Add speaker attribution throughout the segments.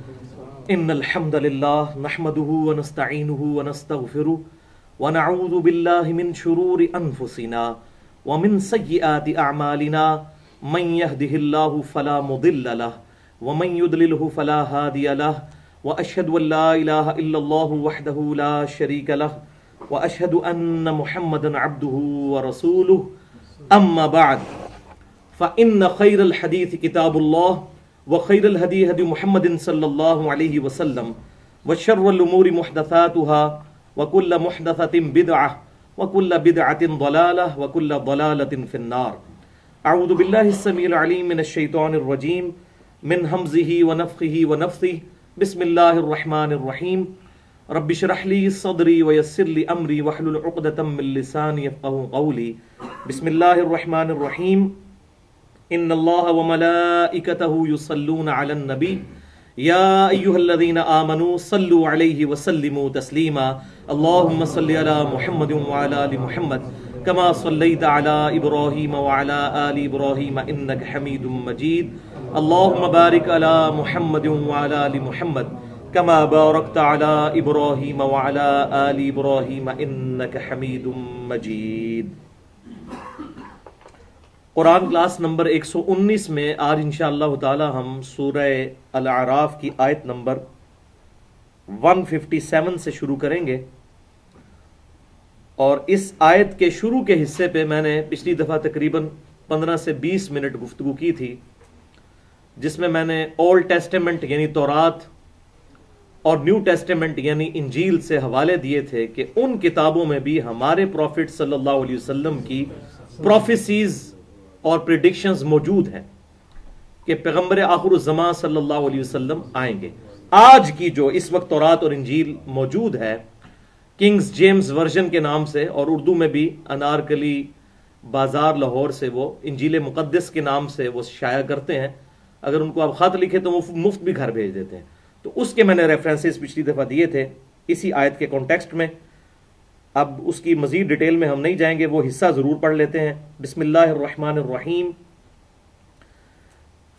Speaker 1: إن الحمد لله نحمده ونستعينه ونستغفره ونعوذ بالله من شرور أنفسنا ومن سيئات أعمالنا من يهده الله فلا مضل له ومن يضلله فلا هادي له وأشهد أن لا إله إلا الله وحده لا شريك له وأشهد أن محمدا عبده ورسوله أما بعد فإن خير الحديث كتاب الله وخير الهدي هدي محمد صلى الله عليه وسلم وشر الأمور محدثاتها وكل محدثة بدعة وكل بدعة ضلالة وكل ضلالة في النار. أعوذ بالله السميع العليم من الشيطان الرجيم من همزه ونفخه ونفثه. بسم الله الرحمن الرحيم. رب اشرح لي صدري ويسر لي أمري واحلل عقدة من لساني يفقهوا قولي. بسم الله الرحمن الرحيم. ان اللہ وملائکتہ یصلون علی النبی یا ایھا الذین آمنوا صلوا علیہ وسلموا تسلیما. اللہم صل علی محمد وعلی آل محمد کما صلیت علی ابراہیم وعلی آل ابراہیم انک حمید مجید. اللہم بارک علی محمد وعلی آل محمد کما بارکت علی ابراہیم وعلی آل ابراہیم انک حمید مجید. قرآن کلاس نمبر 119 میں آج انشاءاللہ تعالی ہم سورہ الاعراف کی آیت نمبر 157 سے شروع کریں گے. اور اس آیت کے شروع کے حصے پہ میں نے پچھلی دفعہ تقریباً 15 سے 20 منٹ گفتگو کی تھی، جس میں نے اولڈ ٹیسٹیمنٹ یعنی تورات اور نیو ٹیسٹیمنٹ یعنی انجیل سے حوالے دیے تھے کہ ان کتابوں میں بھی ہمارے پروفٹ صلی اللہ علیہ وسلم کی پروفیسیز اور پریڈکشنز موجود ہیں کہ پیغمبر آخر الزمان صلی اللہ علیہ وسلم آئیں گے. آج کی جو اس وقت تورات اور انجیل موجود ہے کنگز جیمز ورژن کے نام سے، اور اردو میں بھی انارکلی بازار لاہور سے وہ انجیل مقدس کے نام سے وہ شائع کرتے ہیں. اگر ان کو آپ خط لکھے تو وہ مفت بھی گھر بھیج دیتے ہیں. تو اس کے میں نے ریفرنسز پچھلی دفعہ دیے تھے اسی آیت کے کانٹیکسٹ میں. اب اس کی مزید ڈیٹیل میں ہم نہیں جائیں گے، وہ حصہ ضرور پڑھ لیتے ہیں. بسم اللہ الرحمن الرحیم.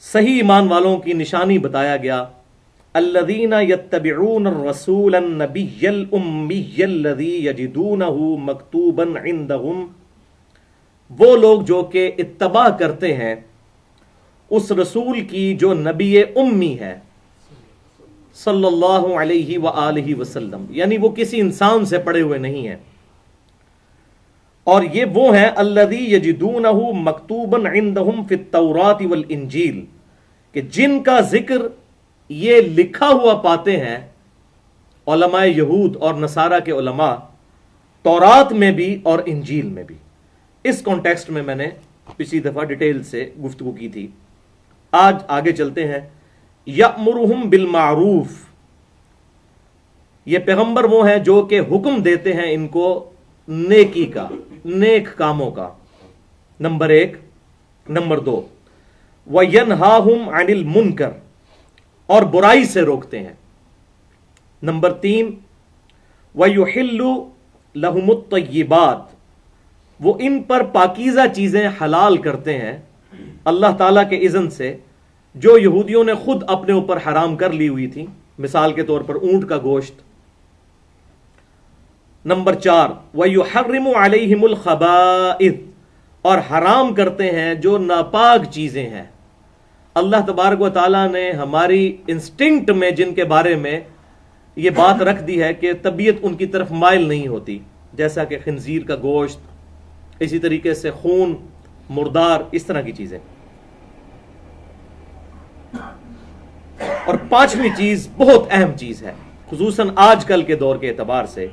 Speaker 1: صحیح ایمان والوں کی نشانی بتایا گیا. الذین یتبعون الرسول النبی الامی الذی یجدونہ مکتوبا عندہم، وہ لوگ جو کہ اتباع کرتے ہیں اس رسول کی جو نبی امی ہے صلی اللہ علیہ وآلہ وسلم، یعنی وہ کسی انسان سے پڑھے ہوئے نہیں ہیں. اور یہ وہ ہیں الذی یجدونہ مکتوبا عندہم فی التوراۃ والانجیل، کہ جن کا ذکر یہ لکھا ہوا پاتے ہیں علماء یہود اور نصارہ کے علماء تورات میں بھی اور انجیل میں بھی. اس کانٹیکسٹ میں نے پچھلی دفعہ ڈیٹیل سے گفتگو کی تھی. آج آگے چلتے ہیں. یأمرہم بالمعروف، یہ پیغمبر وہ ہیں جو کہ حکم دیتے ہیں ان کو نیکی کا، نیک کاموں کا، نمبر 1. نمبر 2 وینہاہم عن المنکر، اور برائی سے روکتے ہیں. نمبر 3 ویحل لہم الطیبات، وہ ان پر پاکیزہ چیزیں حلال کرتے ہیں اللہ تعالیٰ کے اذن سے جو یہودیوں نے خود اپنے اوپر حرام کر لی ہوئی تھی، مثال کے طور پر اونٹ کا گوشت. نمبر 4 وَيُحَرِّمُ عَلَيْهِمُ الْخَبَائِث، اور حرام کرتے ہیں جو ناپاک چیزیں ہیں. اللہ تبارک و تعالیٰ نے ہماری انسٹنکٹ میں جن کے بارے میں یہ بات رکھ دی ہے کہ طبیعت ان کی طرف مائل نہیں ہوتی، جیسا کہ خنزیر کا گوشت، اسی طریقے سے خون، مردار، اس طرح کی چیزیں. اور 5ویں چیز بہت اہم چیز ہے خصوصاً آج کل کے دور کے اعتبار سے،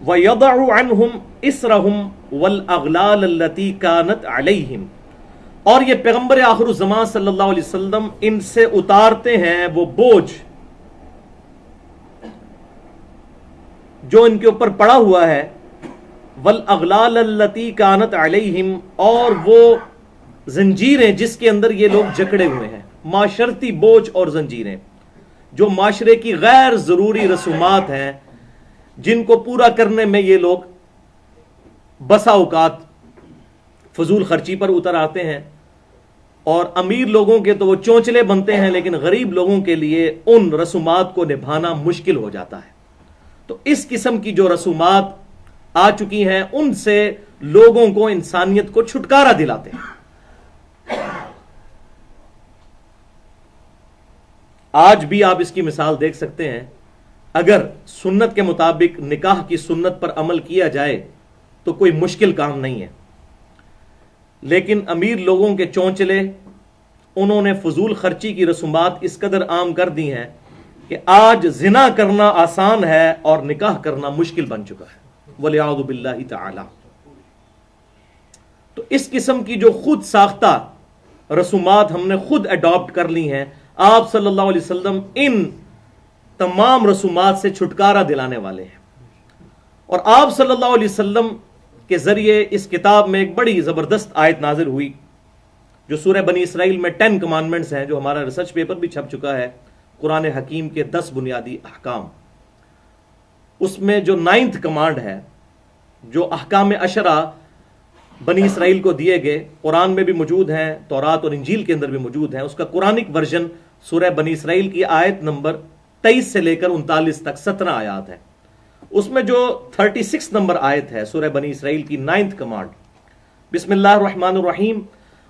Speaker 1: وَيَضَعُ عَنْهُمْ إِسْرَهُمْ وَالْأَغْلَالَ الَّتِي كَانَتْ عَلَيْهِمْ، اور یہ پیغمبر آخر الزمان صلی اللہ علیہ وسلم ان سے اتارتے ہیں وہ بوجھ جو ان کے اوپر پڑا ہوا ہے، وَالْأَغْلَالَ الَّتِي كَانَتْ عَلَيْهِمْ، اور وہ زنجیریں جس کے اندر یہ لوگ جکڑے ہوئے ہیں، معاشرتی بوجھ اور زنجیریں جو معاشرے کی غیر ضروری رسومات ہیں جن کو پورا کرنے میں یہ لوگ بسا اوقات فضول خرچی پر اتر آتے ہیں اور امیر لوگوں کے تو وہ چونچلے بنتے ہیں، لیکن غریب لوگوں کے لیے ان رسومات کو نبھانا مشکل ہو جاتا ہے. تو اس قسم کی جو رسومات آ چکی ہیں ان سے لوگوں کو، انسانیت کو چھٹکارا دلاتے ہیں. آج بھی آپ اس کی مثال دیکھ سکتے ہیں. اگر سنت کے مطابق نکاح کی سنت پر عمل کیا جائے تو کوئی مشکل کام نہیں ہے، لیکن امیر لوگوں کے چونچلے، انہوں نے فضول خرچی کی رسومات اس قدر عام کر دی ہیں کہ آج زنا کرنا آسان ہے اور نکاح کرنا مشکل بن چکا ہے، وَلِعَوْذُ بِاللَّهِ تَعَالَى. تو اس قسم کی جو خود ساختہ رسومات ہم نے خود اڈاپٹ کر لی ہیں، آپ صلی اللہ علیہ وسلم ان تمام رسومات سے چھٹکارا دلانے والے ہیں. اور آپ صلی اللہ علیہ وسلم کے ذریعے اس کتاب میں ایک بڑی زبردست آیت نازل ہوئی جو سورہ بنی اسرائیل میں 10 کمانڈمنٹس ہیں، جو ہمارا ریسرچ پیپر بھی چھپ چکا ہے، قرآن حکیم کے 10 بنیادی احکام. اس میں جو 9th کمانڈ ہے، جو احکام عشرہ بنی اسرائیل کو دیے گئے، قرآن میں بھی موجود ہیں، تورات اور انجیل کے اندر بھی موجود ہیں. اس کا قرآنک ورژن سورہ بنی اسرائیل کی آیت نمبر 23 سے لے کر 39 تک 17 آیات ہے. اس میں جو 36 نمبر آیت ہے سورہ بنی اسرائیل کی 9th کمانڈ، بسم اللہ الرحمن الرحیم،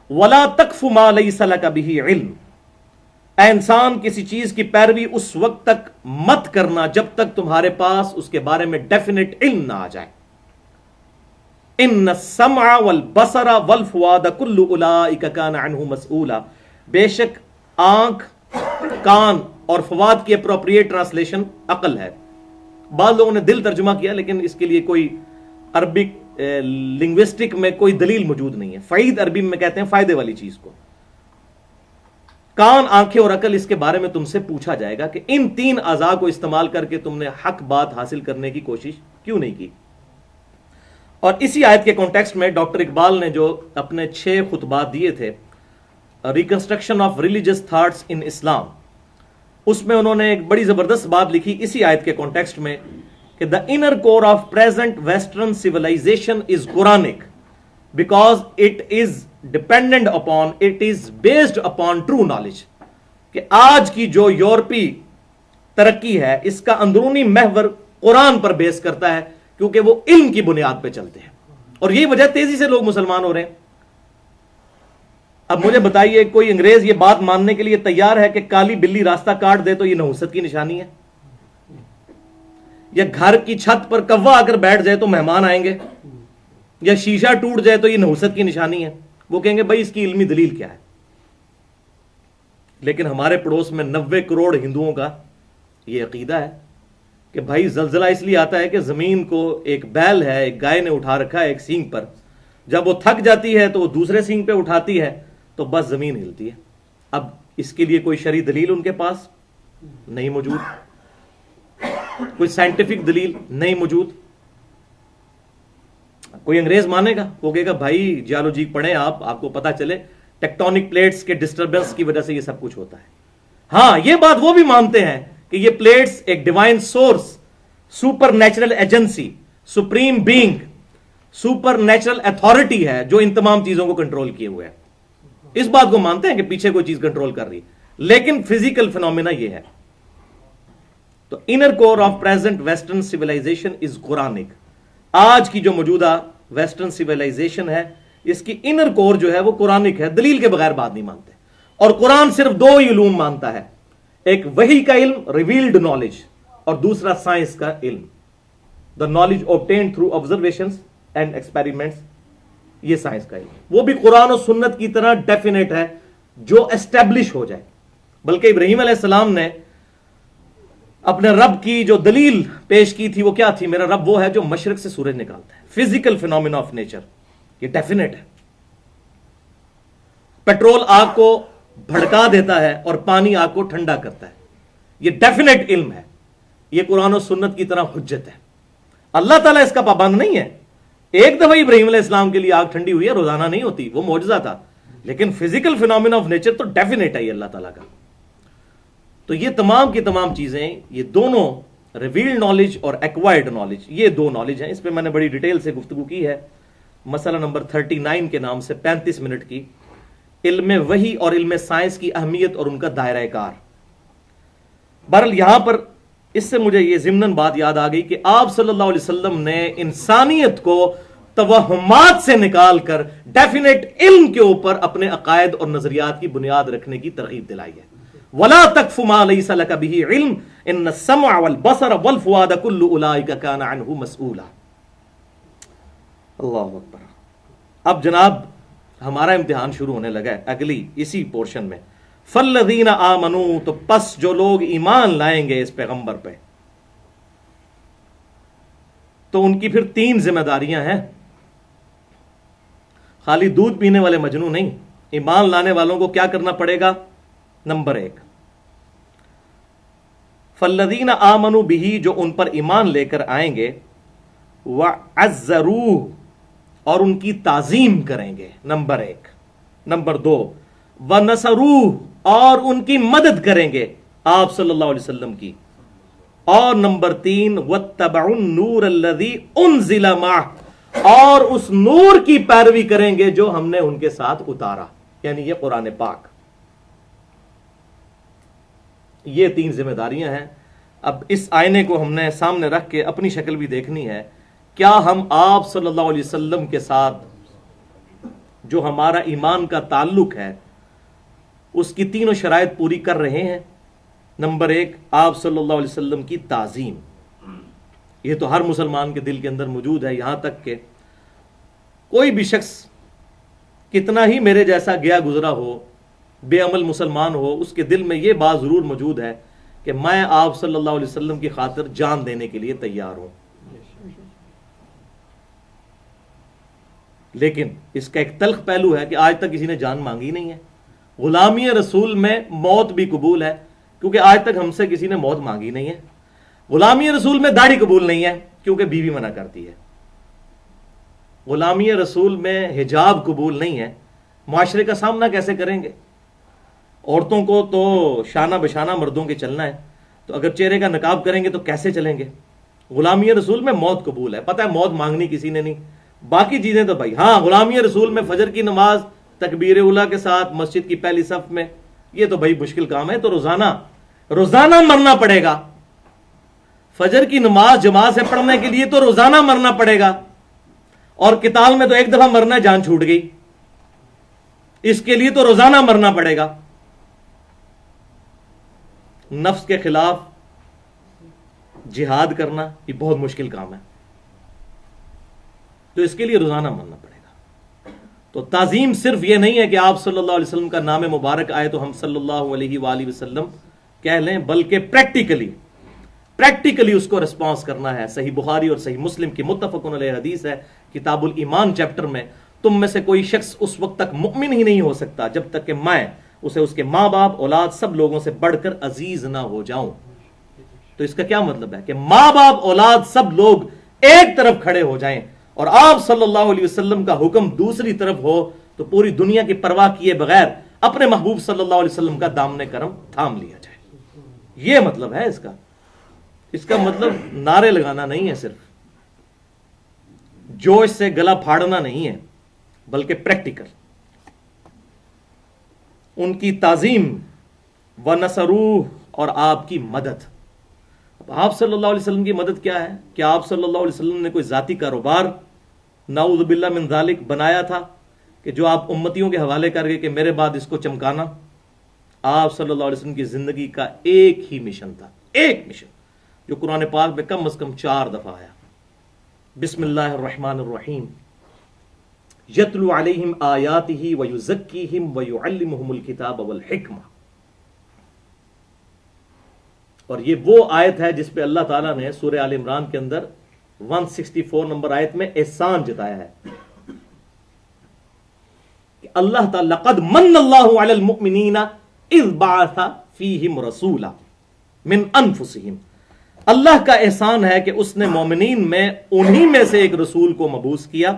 Speaker 1: وَلَا تَقْفُ مَا لَيْسَ لَكَ بِهِ عِلْمٍ. اے انسان، کسی چیز کی پیروی اس وقت تک مت کرنا جب تک تمہارے پاس اس کے بارے میں ڈیفینیٹ علم نہ آ جائے. ان السمع والبصر والفؤاد کل اولئک کان عنہ مسئولا. بے شک آنکھ، کان اور فواد کی اپروپریٹ ٹرانسلیشن عقل ہے. بعض لوگوں نے دل ترجمہ کیا، لیکن اس کے لیے کوئی عربک لنگوسٹک میں کوئی دلیل موجود نہیں ہے. فعید عربی میں کہتے ہیں فائدے والی چیز کو. کان، آنکھیں اور عقل، اس کے بارے میں تم سے پوچھا جائے گا کہ ان 3 اعضاء کو استعمال کر کے تم نے حق بات حاصل کرنے کی کوشش کیوں نہیں کی. اور اسی آیت کے کانٹیکسٹ میں ڈاکٹر اقبال نے جو اپنے 6 خطبات دیے تھے، reconstruction of religious thoughts in Islam, اس میں انہوں نے ایک بڑی زبردست بات لکھی اسی آیت کے کانٹیکسٹ میں کہ the inner core of present western civilization is Quranic because it is dependent upon, it is based upon true knowledge. کہ آج کی جو یورپی ترقی ہے اس کا اندرونی محور قرآن پر بیس کرتا ہے، کیونکہ وہ علم کی بنیاد پہ چلتے ہیں. اور یہی وجہ تیزی سے لوگ مسلمان ہو رہے ہیں. اب مجھے بتائیے، کوئی انگریز یہ بات ماننے کے لیے تیار ہے کہ کالی بلی راستہ کاٹ دے تو یہ نحوست کی نشانی ہے؟ یا گھر کی چھت پر کوا آ کر بیٹھ جائے تو مہمان آئیں گے؟ یا شیشہ ٹوٹ جائے تو یہ نحوست کی نشانی ہے؟ وہ کہیں گے بھائی اس کی علمی دلیل کیا ہے. لیکن ہمارے پڑوس میں 90 کروڑ ہندوؤں کا یہ عقیدہ ہے کہ بھائی زلزلہ اس لیے آتا ہے کہ زمین کو ایک بیل ہے، ایک گائے نے اٹھا رکھا ہے ایک سینگ پر، جب وہ تھک جاتی ہے تو وہ دوسرے سینگ پہ اٹھاتی ہے تو بس زمین ہلتی ہے. اب اس کے لیے کوئی شرعی دلیل ان کے پاس نہیں موجود، کوئی سائنٹیفک دلیل نہیں موجود. کوئی انگریز مانے گا؟ وہ کہے گا بھائی جیولوجی پڑھیں آپ کو پتا چلے ٹیکٹونک پلیٹس کے ڈسٹربنس کی وجہ سے یہ سب کچھ ہوتا ہے. ہاں، یہ بات وہ بھی مانتے ہیں کہ یہ پلیٹس ایک divine source, super natural agency, supreme being, super natural authority ہے جو ان تمام چیزوں کو کنٹرول کیے ہوئے ہے. اس بات کو مانتے ہیں کہ پیچھے کوئی چیز کنٹرول کر رہی، لیکن فزیکل فینومینا یہ ہے. تو inner core of present western civilization is Quranic. آج کی جو موجودہ ویسٹرن سیولائزیشن ہے اس کی انر کور جو ہے وہ قرآنک ہے، دلیل کے بغیر بات نہیں مانتے. اور قرآن صرف 2 ہی علوم مانتا ہے، ایک وحی کا علم ریویلڈ نالج، اور دوسرا سائنس کا علم، the knowledge obtained through observations and experiments. یہ سائنس کا علم، وہ بھی قرآن و سنت کی طرح ڈیفینیٹ ہے جو اسٹیبلش ہو جائے. بلکہ ابراہیم علیہ السلام نے اپنے رب کی جو دلیل پیش کی تھی وہ کیا تھی؟ میرا رب وہ ہے جو مشرق سے سورج نکالتا ہے. فزیکل فینومینا آف نیچر، یہ ڈیفینیٹ ہے. پیٹرول آگ کو بھڑکا دیتا ہے اور پانی آگ کو ٹھنڈا کرتا ہے، یہ ڈیفینیٹ علم ہے. یہ قرآن و سنت کی طرح حجت ہے. اللہ تعالیٰ اس کا پابند نہیں ہے. ایک دفعہ ابراہیم علیہ السلام کے لیے آگ ٹھنڈی ہوئی ہے، روزانہ نہیں ہوتی، وہ معجزہ تھا. لیکن فزیکل فینومینا آف نیچر تو ڈیفینیٹ ہے یہ اللہ تعالیٰ کا. تو یہ تمام کی تمام چیزیں، یہ دونوں ریویلڈ نالج اور ایکوائرڈ نالج، یہ 2 نالج ہیں. اس پہ میں نے بڑی ڈیٹیل سے گفتگو کی ہے، مسئلہ نمبر 39 کے نام سے 35 منٹ کی. علم وحی اور علم سائنس کی اہمیت اور ان کا دائرہ کار۔ بہرحال یہاں پر اس سے مجھے یہ ضمناً بات یاد آ گئی کہ آپ صلی اللہ علیہ وسلم نے انسانیت کو توہمات سے نکال کر ڈیفینیٹ علم کے اوپر اپنے عقائد اور نظریات کی بنیاد رکھنے کی ترغیب دلائی ہے۔ وَلَا تَقْفُ مَا لَيْسَ لَكَ بِهِ عِلْمٌ إِنَّ السَّمْعَ وَالْبَصَرَ وَالْفُؤَادَ كُلُّ أُولَٰئِكَ كَانَ عَنْهُ مسؤولا۔ اللہ اکبر۔ اب جناب ہمارا امتحان شروع ہونے لگا ہے اگلی اسی پورشن میں۔ فَالَّذِينَ آمَنُوا، تو پس جو لوگ ایمان لائیں گے اس پیغمبر پہ، تو ان کی پھر 3 ذمہ داریاں ہیں، خالی دودھ پینے والے مجنو نہیں۔ ایمان لانے والوں کو کیا کرنا پڑے گا؟ نمبر 1، فَالَّذِينَ آمَنُوا بِهِ، جو ان پر ایمان لے کر آئیں گے، وَعَزَّرُوهُ، اور ان کی تعظیم کریں گے، نمبر 1۔ نمبر 2، وَنَصَرُوهُ، اور ان کی مدد کریں گے آپ صلی اللہ علیہ وسلم کی، اور نمبر 3، وَاتَّبَعُوا النُّورَ الَّذِي أُنزِلَ مَعَهُ، اور اس نور کی پیروی کریں گے جو ہم نے ان کے ساتھ اتارا، یعنی یہ قرآن پاک۔ یہ 3 ذمہ داریاں ہیں۔ اب اس آئینے کو ہم نے سامنے رکھ کے اپنی شکل بھی دیکھنی ہے، کیا ہم آپ صلی اللہ علیہ وسلم کے ساتھ جو ہمارا ایمان کا تعلق ہے اس کی 3 شرائط پوری کر رہے ہیں؟ نمبر 1، آپ صلی اللہ علیہ وسلم کی تعظیم۔ یہ تو ہر مسلمان کے دل کے اندر موجود ہے، یہاں تک کہ کوئی بھی شخص کتنا ہی میرے جیسا گیا گزرا ہو، بے عمل مسلمان ہو، اس کے دل میں یہ بات ضرور موجود ہے کہ میں آپ صلی اللہ علیہ وسلم کی خاطر جان دینے کے لیے تیار ہوں۔ لیکن اس کا ایک تلخ پہلو ہے کہ آج تک کسی نے جان مانگی نہیں ہے۔ غلامی رسول میں موت بھی قبول ہے کیونکہ آج تک ہم سے کسی نے موت مانگی نہیں ہے۔ غلامی رسول میں داڑھی قبول نہیں ہے کیونکہ بیوی منع کرتی ہے۔ غلامی رسول میں حجاب قبول نہیں ہے، معاشرے کا سامنا کیسے کریں گے؟ عورتوں کو تو شانہ بشانہ مردوں کے چلنا ہے، تو اگر چہرے کا نقاب کریں گے تو کیسے چلیں گے؟ غلامی رسول میں موت قبول ہے، پتہ ہے موت مانگنی کسی نے نہیں، باقی چیزیں تو بھائی ہاں، غلامی رسول میں فجر کی نماز تکبیر اولیٰ کے ساتھ مسجد کی پہلی صف میں، یہ تو بھائی مشکل کام ہے، تو روزانہ مرنا پڑے گا۔ فجر کی نماز جماعت سے پڑھنے کے لیے تو روزانہ مرنا پڑے گا، اور قتال میں تو ایک دفعہ مرنا ہے، جان چھوٹ گئی، اس کے لیے تو روزانہ مرنا پڑے گا۔ نفس کے خلاف جہاد کرنا یہ بہت مشکل کام ہے، تو اس کے لیے روزانہ مرنا پڑے گا۔ تو تعظیم صرف یہ نہیں ہے کہ آپ صلی اللہ علیہ وسلم کا نام مبارک آئے تو ہم صلی اللہ علیہ وآلہ وسلم کہہ لیں، بلکہ پریکٹیکلی اس کو ریسپانس کرنا ہے۔ صحیح بخاری اور صحیح مسلم کی متفقن علیہ حدیث ہے، کتاب الایمان چیپٹر میں، تم میں سے کوئی شخص اس وقت تک مؤمن ہی نہیں ہو سکتا جب تک کہ میں اسے اس کے ماں باپ اولاد سب لوگوں سے بڑھ کر عزیز نہ ہو جاؤں۔ تو اس کا کیا مطلب ہے کہ ماں باپ اولاد سب لوگ ایک طرف کھڑے ہو جائیں اور آپ صلی اللہ علیہ وسلم کا حکم دوسری طرف ہو، تو پوری دنیا کی پرواہ کیے بغیر اپنے محبوب صلی اللہ علیہ وسلم کا دامن کرم تھام لیا جائے۔ یہ مطلب ہے اس کا مطلب نعرے لگانا نہیں ہے، صرف جوش سے گلا پھاڑنا نہیں ہے، بلکہ پریکٹیکل۔ ان کی تعظیم، وَنَصَرُوهُ، اور آپ کی مدد۔ اب آپ صلی اللہ علیہ وسلم کی مدد کیا ہے؟ کہ آپ صلی اللہ علیہ وسلم نے کوئی ذاتی کاروبار نعوذ باللہ من ذالک بنایا تھا کہ جو آپ امتیوں کے حوالے کر گئے کہ میرے بعد اس کو چمکانا؟ آپ صلی اللہ علیہ وسلم کی زندگی کا ایک ہی مشن تھا، ایک مشن، جو قرآن پاک میں کم از کم 4 دفعہ آیا۔ بسم اللہ الرحمن الرحیم، یتلو علیہم آیاتہ ویزکیہم ویعلمہم الکتاب والحکمہ۔ اور یہ وہ آیت ہے جس پہ اللہ تعالیٰ نے سورہ آل عمران کے اندر 164 نمبر آیت میں احسان جتایا ہے کہ اللہ تعالیٰ لقد من اللہ علی المؤمنین اذ بعث فیہم رسولا من انفسہم۔ اللہ کا احسان ہے کہ اس نے مومنین میں انہی میں سے ایک رسول کو مبعوث کیا،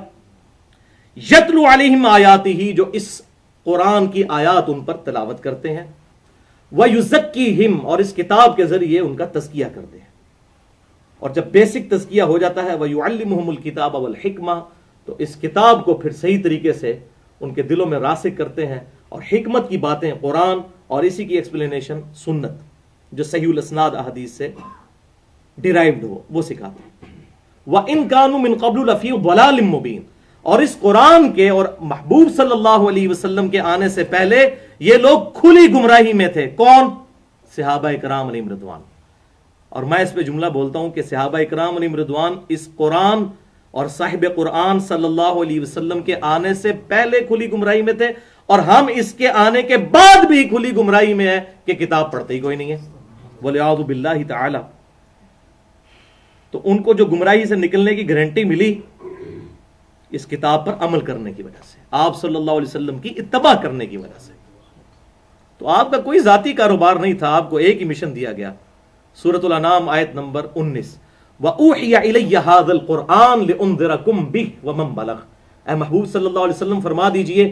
Speaker 1: یتلو علیہم آیاتہ، جو اس قرآن کی آیات ان پر تلاوت کرتے ہیں، وَيُزَكِّيهِمْ، اور اس کتاب کے ذریعے ان کا تزکیہ کرتے ہیں۔ اور جب بیسک تزکیہ ہو جاتا ہے وَيُعَلِّمُهُمُ الْكِتَابَ وَالْحِكْمَةَ، تو اس کتاب کو پھر صحیح طریقے سے ان کے دلوں میں راسخ کرتے ہیں اور حکمت کی باتیں قرآن اور اسی کی ایکسپلینیشن سنت جو صحیح الاسناد احادیث سے ڈیرائیوڈ ہو وہ سکھاتے ہیں. وَإِن كَانُوا مِن قَبْلُ لَفِي ضَلَالٍ مُبِينٍ. اور اس قرآن کے اور محبوب صلی اللہ علیہ وسلم کے آنے سے پہلے یہ لوگ کھلی گمراہی میں تھے. کون؟ صحابہ کرام علیہم رضوان. اور میں اس پہ جملہ بولتا ہوں کہ صحابہ کرام علیہم رضوان اس قرآن اور صاحب قرآن صلی اللہ علیہ وسلم کے آنے سے پہلے کھلی گمراہی میں تھے، اور ہم اس کے آنے کے بعد بھی کھلی گمراہی میں ہیں کہ کتاب پڑھتے ہی کوئی نہیں ہے. وَلِعَوْذُ بِاللَّهِ تَعَالَى. تو ان کو جو گمراہی سے نکلنے کی گارنٹی ملی اس کتاب پر عمل کرنے کی وجہ سے، آپ صلی اللہ علیہ وسلم کی اتباع کرنے کی وجہ سے. تو آپ کا کوئی ذاتی کاروبار نہیں تھا، آپ کو ایک ہی مشن دیا گیا. سورۃ الانعام آیت نمبر 19 وَأُوحِيَ إِلَيَّ هَذَا الْقُرْآنُ لِأُنذِرَكُم بِهِ وَمَن بَلَغَ. اے محبوب صلی اللہ علیہ وسلم فرما دیجئے